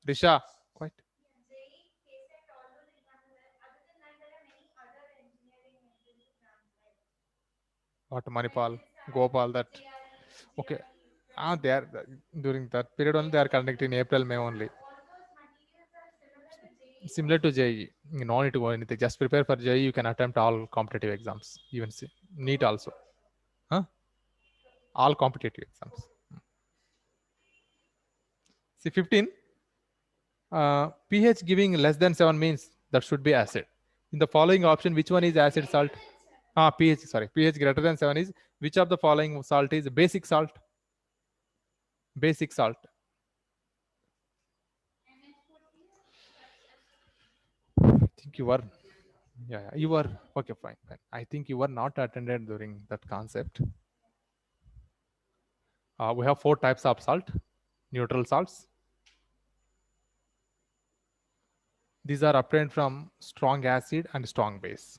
Risha, quiet. What Manipal, Gopal, that. Okay. They are during that period only they are conducting in April, May only. Similar to JE, you no need to go anything. Just prepare for JE. You can attempt all competitive exams, even NEET also. All competitive exams. See 15. pH giving less than 7 means that should be acid. In the following option, which one is acid salt? pH greater than 7 is which of the following salt is basic salt? Basic salt. I think you were. Yeah, you were. Okay, fine. I think you were not attended during that concept. We have 4 types of salt, neutral salts. These are obtained from strong acid and strong base.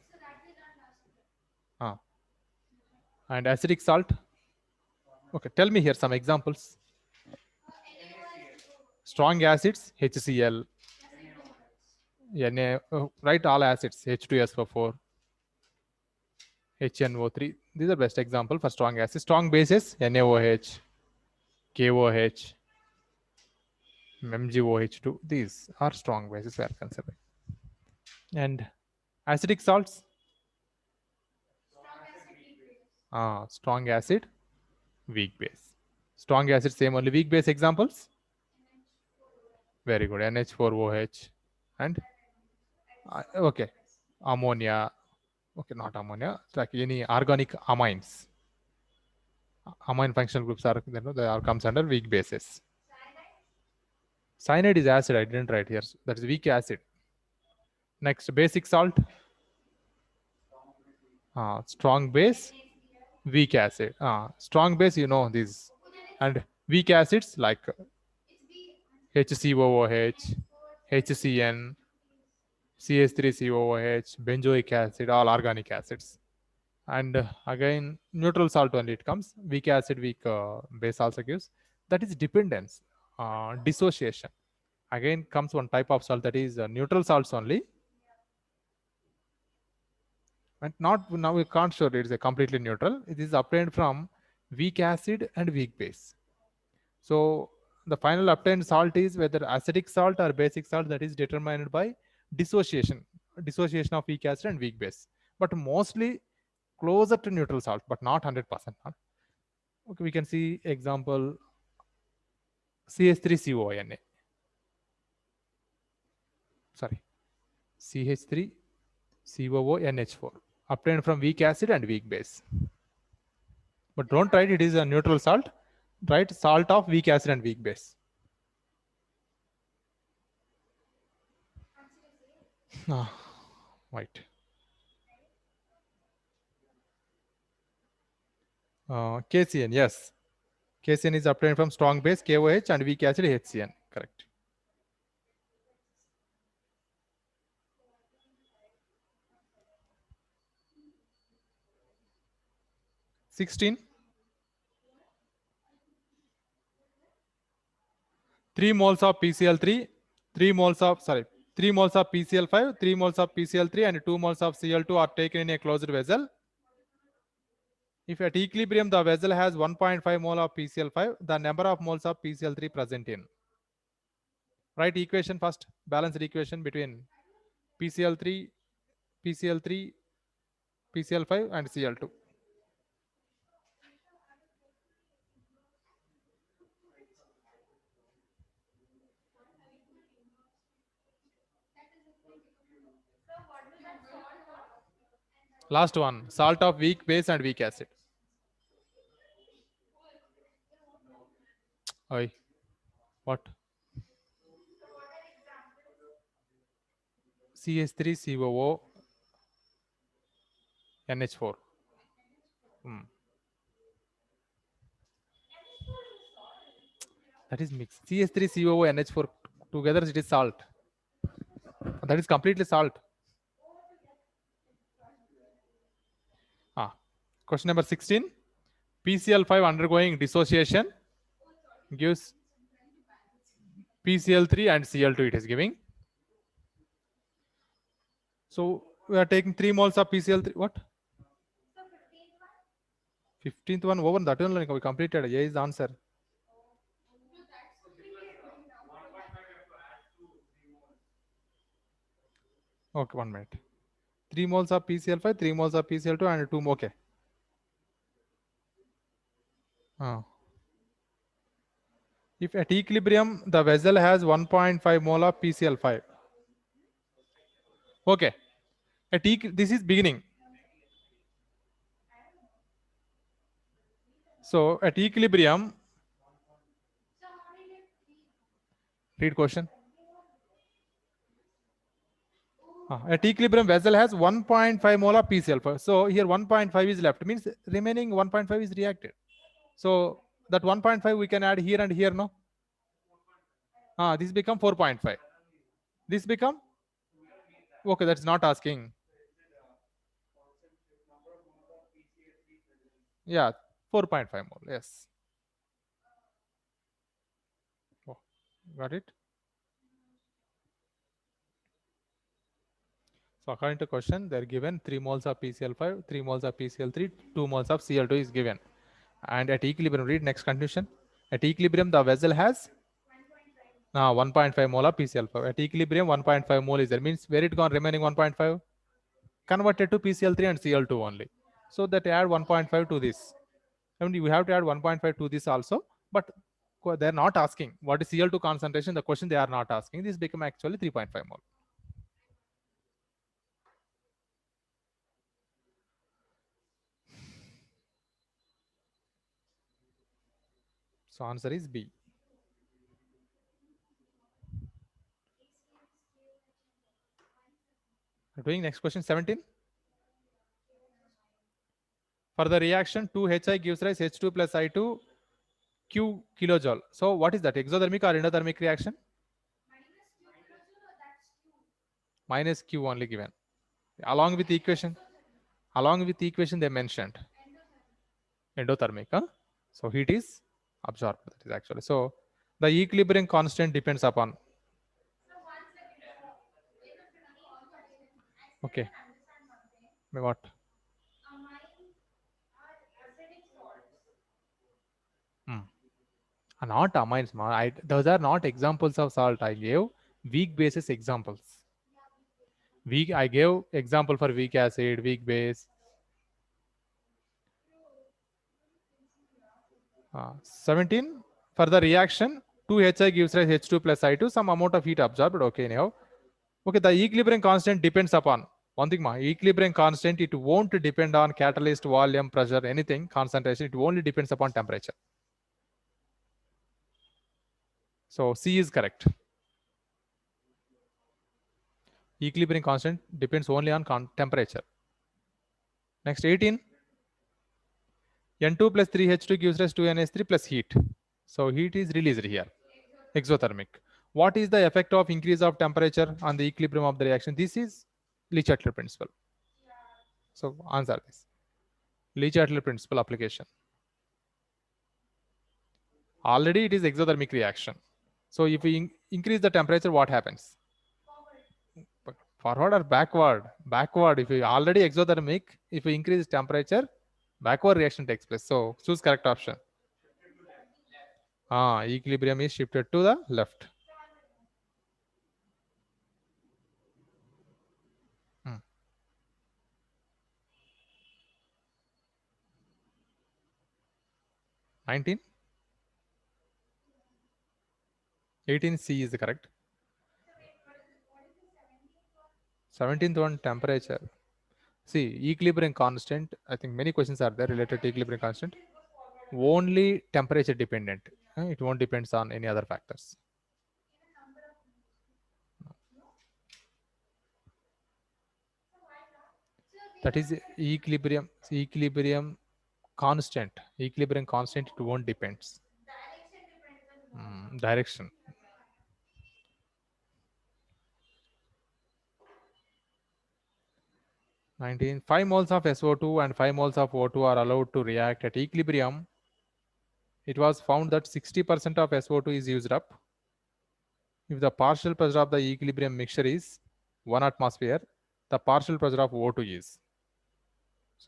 And acidic salt. Okay, tell me here some examples. Strong acids, HCl, Na, write all acids, H2SO4, HNO3. These are best example for strong acids. Strong bases, NaOH, KOH, MgOH2. These are strong bases we are considering. And acidic salts, strong acid, weak base. Strong acid, same only weak base examples. Very good. NH4OH and okay, ammonia. Okay, not ammonia. It's like any organic amines. Amine functional groups are, they are comes under weak bases. Cyanide is acid. I didn't write here. That is weak acid. Next, basic salt. Strong base, weak acid. Strong base, you know these, and weak acids like HCOOH, HCN, CH3COOH, benzoic acid, all organic acids. And again, neutral salt only it comes. Weak acid, weak base also gives. That is dependence, dissociation. Again comes one type of salt, that is neutral salts only. And not now we can't show it is a completely neutral. It is obtained from weak acid and weak base. So the final obtained salt is whether acidic salt or basic salt, that is determined by dissociation of weak acid and weak base. But mostly closer to neutral salt, but not 100%. Okay, we can see example CH3CONA. Sorry, CH3COONH4 obtained from weak acid and weak base. But don't write it is a neutral salt. Write salt of weak acid and weak base. Right. KCN, yes. KCN is obtained from strong base KOH and weak acid HCN. Correct. (16) 3 moles of PCl3, 3 moles of PCl5, 3 moles of PCl3, and 2 moles of Cl2 are taken in a closed vessel. If at equilibrium the vessel has 1.5 mole of PCl5, the number of moles of PCl3 present in. Write equation first, balanced equation between PCl3, PCl5 and Cl2. Last one, salt of weak base and weak acid. Oi. What? CH3COO NH4. That is mixed. CH3COO NH4 together it is salt. That is completely salt. Question number 16. PCl5 undergoing dissociation gives PCl3 and Cl2 it is giving. So we are taking 3 moles of PCl3. What? 15th one over that one we completed. A is the answer. Okay, 1 minute. 3 moles of PCl5, 3 moles of PCl2, and 2 more. Okay. If at equilibrium the vessel has 1.5 mole of PCl5. Okay. This is beginning. So at equilibrium, read question. At equilibrium vessel has 1.5 mole of PCl5. So here 1.5 is left, means remaining 1.5 is reacted. So That 1.5 we can add here and here, no? This become 4.5. This become, okay, that's not asking. Yeah, 4.5 mole. Yes. Oh, got it? So according to question, they're given 3 moles of PCl5, 3 moles of PCl3, 2 moles of Cl2 is given. And at equilibrium, read next condition. At equilibrium, the vessel has 1.5 mole of PCl5. At equilibrium, 1.5 mole is there. Means where it gone remaining 1.5? Converted to PCl3 and Cl2 only. So that add 1.5 to this. I mean, we have to add 1.5 to this also, but they're not asking what is Cl2 concentration. The question they are not asking. This become actually 3.5 mole. So answer is B. Doing next question 17. For the reaction 2HI gives rise H2 plus I2 Q kilojoule. So what is that? Exothermic or endothermic reaction? Minus Q only given. Along with the equation. Along with the equation they mentioned. Endothermic. So heat is absorbed. That is actually. So the equilibrium constant depends upon. Okay. What? Not amines. Those are not examples of salt. I gave weak bases examples. I gave example for weak acid, weak base. 17. For the reaction, 2HI gives rise H2 plus I2, some amount of heat absorbed. Okay, anyhow. Okay, the equilibrium constant depends upon one thing. Equilibrium constant, it won't depend on catalyst, volume, pressure, anything, concentration. It only depends upon temperature. So C is correct. Equilibrium constant depends only on temperature. Next, 18. N2 plus 3H2 gives rise to NH3 plus heat. So heat is released here. Exothermic. What is the effect of increase of temperature on the equilibrium of the reaction? This is Le Chatelier principle. So answer this. Le Chatelier principle application. Already it is exothermic reaction. So if we increase the temperature, what happens? Forward or backward? Backward. If we already exothermic, if we increase temperature, backward reaction takes place. So choose correct option. Equilibrium is shifted to the left. 19. 18C is correct. 17th one, temperature. See, equilibrium constant. I think many questions are there related to equilibrium constant. Only temperature dependent. It won't depends on any other factors. That is equilibrium constant. Equilibrium constant, it won't depends. Direction. 19. 5 moles of SO2 and 5 moles of O2 are allowed to react at equilibrium. It was found that 60% of SO2 is used up. If the partial pressure of the equilibrium mixture is 1 atmosphere, the partial pressure of O2 is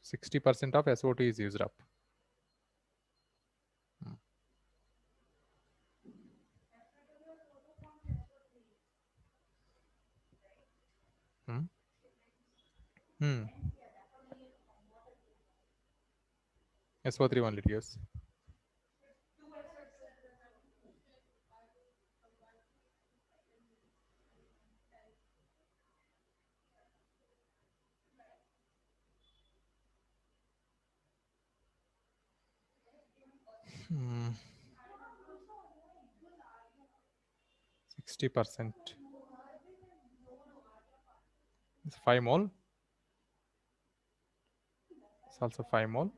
60% of SO2 is used up. SO3 only it gives. Hmm. 60%. It's 5 mole. It's also 5 mole.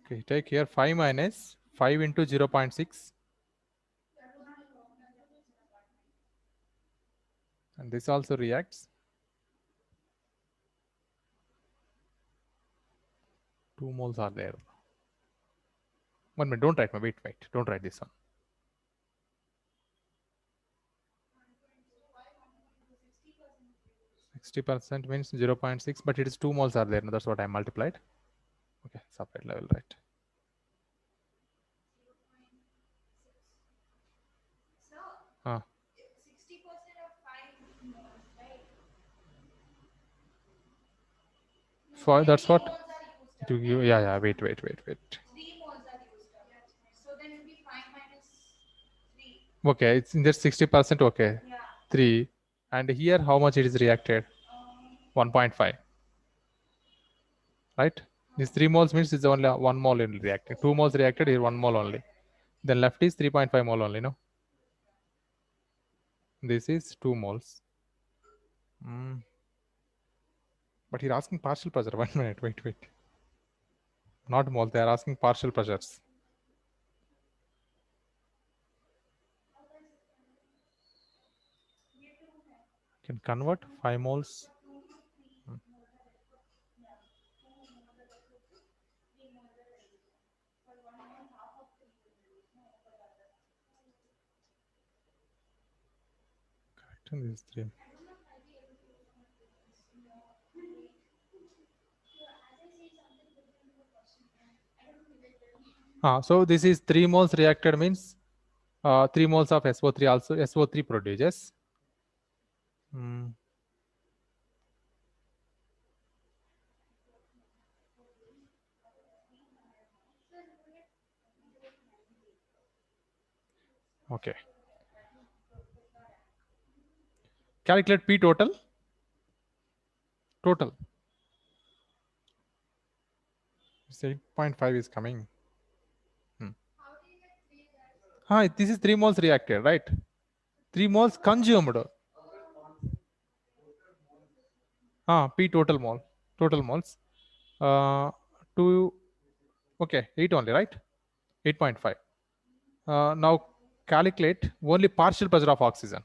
Okay, take here 5 minus 5 into 0.6. And this also reacts. 2 moles are there. 1 minute, don't write, wait, don't write this one. 60% means 0.6, but it is 2 moles are there. No, that's what I multiplied. Okay, separate level, right? So, Ah, 60% of 5 moles, right? that's what. 3 moles are used up. To give, yeah, wait. 3 moles are used up. So then it will be 5 minus 3. Okay, it's in there 60%. Okay, Yeah. 3. And here, how much it is reacted? 1.5. Right? This 3 moles means it's only 1 mole in reacting. 2 moles reacted, here 1 mole only. Then left is 3.5 mole only, no? This is 2 moles. But you're asking partial pressure. 1 minute, wait. Not mole, they are asking partial pressures. Can convert 5 moles. Correct, and this is 3. So this is 3 moles reacted means 3 moles of SO3 also SO3 produces. Okay. Calculate P total. It's 8.5 is coming. This is 3 moles reacted, right? 3 moles consumed. P total moles. 8 only, right? 8.5. Now calculate only partial pressure of oxygen.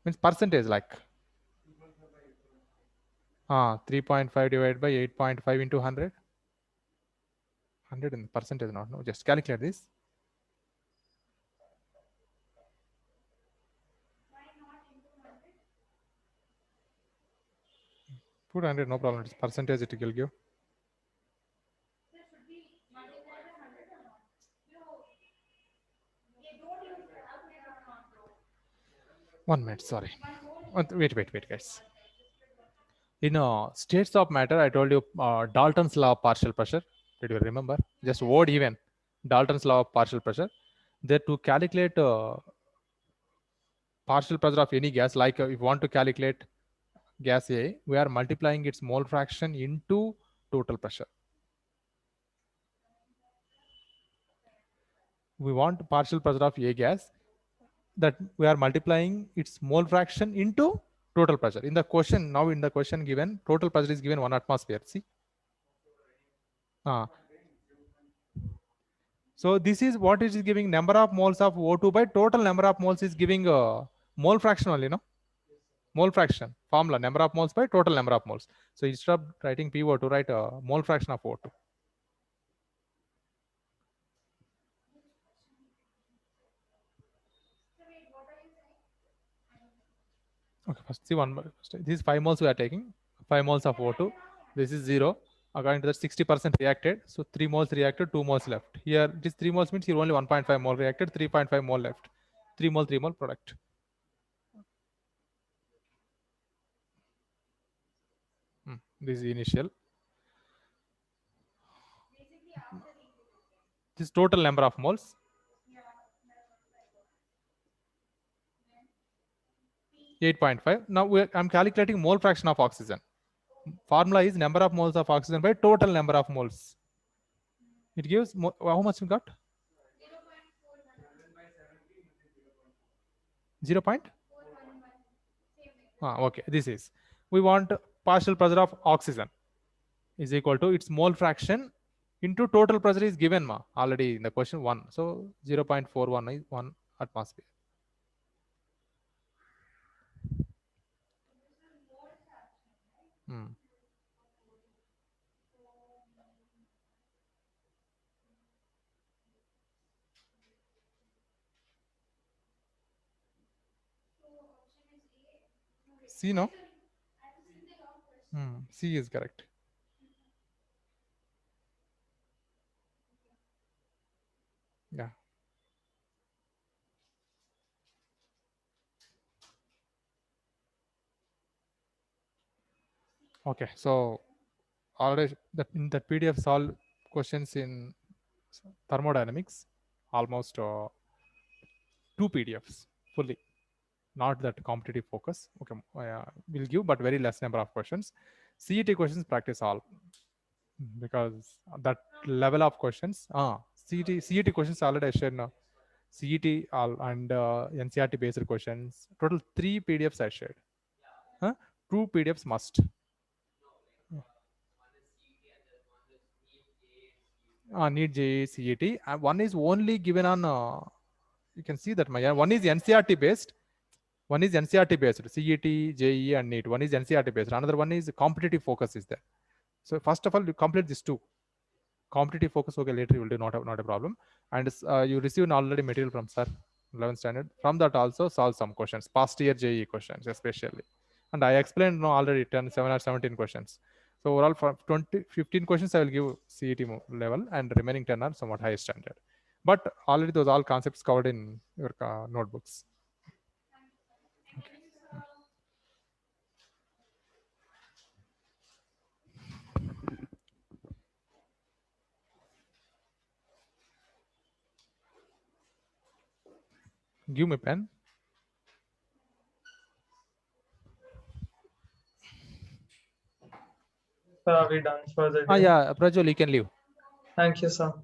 Means percentage, like 3.5 divided by 8.5 into 100. 100 in percentage, not no. Just calculate this. Put 100, no problem. It's percentage it will give. One minute, sorry. Wait, guys. In states of matter, I told you Dalton's law of partial pressure. Did you remember? Just word even. Dalton's law of partial pressure. There to calculate partial pressure of any gas, like if you want to calculate gas A, we are multiplying its mole fraction into total pressure. We want partial pressure of A gas, that we are multiplying its mole fraction into total pressure. In the question given, total pressure is given 1 atmosphere. See. So this is what it is giving, number of moles of O2 by total number of moles is giving mole fraction only, no? Mole fraction formula, number of moles by total number of moles. So instead of writing PO2, write mole fraction of O2. Okay, first see one more. This is 5 moles we are taking. 5 moles of O2. This is 0. According to that 60% reacted. So 3 moles reacted, 2 moles left. Here this 3 moles means here only 1.5 mole reacted, 3.5 mole left. 3 mole product. This is initial. This total number of moles. 8.5. Now I'm calculating mole fraction of oxygen. Formula is number of moles of oxygen by total number of moles. It gives how much we got? 0. Okay, this is. We want partial pressure of oxygen. is equal to its mole fraction into total pressure is given ma already in the question 1. So 0.41 is 1 atmosphere. Hmm. C, no? C is correct. Yeah. Okay. So already in that PDF solve questions in thermodynamics, almost 2 PDFs fully. Not that competitive focus. Okay, we'll give, but very less number of questions. CET questions practice all, because that level of questions. CET questions already I shared now. CET all and NCRT based questions. Total 3 PDFs I shared. 2 PDFs must. Need JEE, CET. One is only given on. You can see that my one is NCRT based. One is NCRT based, CET, JEE, and NEET. One is NCRT based. Another one is competitive focus is there. So first of all, you complete these 2. Competitive focus, okay, later you will do, not a problem. And you receive already material from sir, 11th standard. From that also solve some questions, past year JEE questions especially. And I explained already 7 or 17 questions. So overall for 15 questions I will give CET level, and remaining 10 are somewhat higher standard. But already those all concepts covered in your notebooks. Give me pen. Sir, are we done for the day? Yeah, Prajwal, you can leave. Thank you, sir.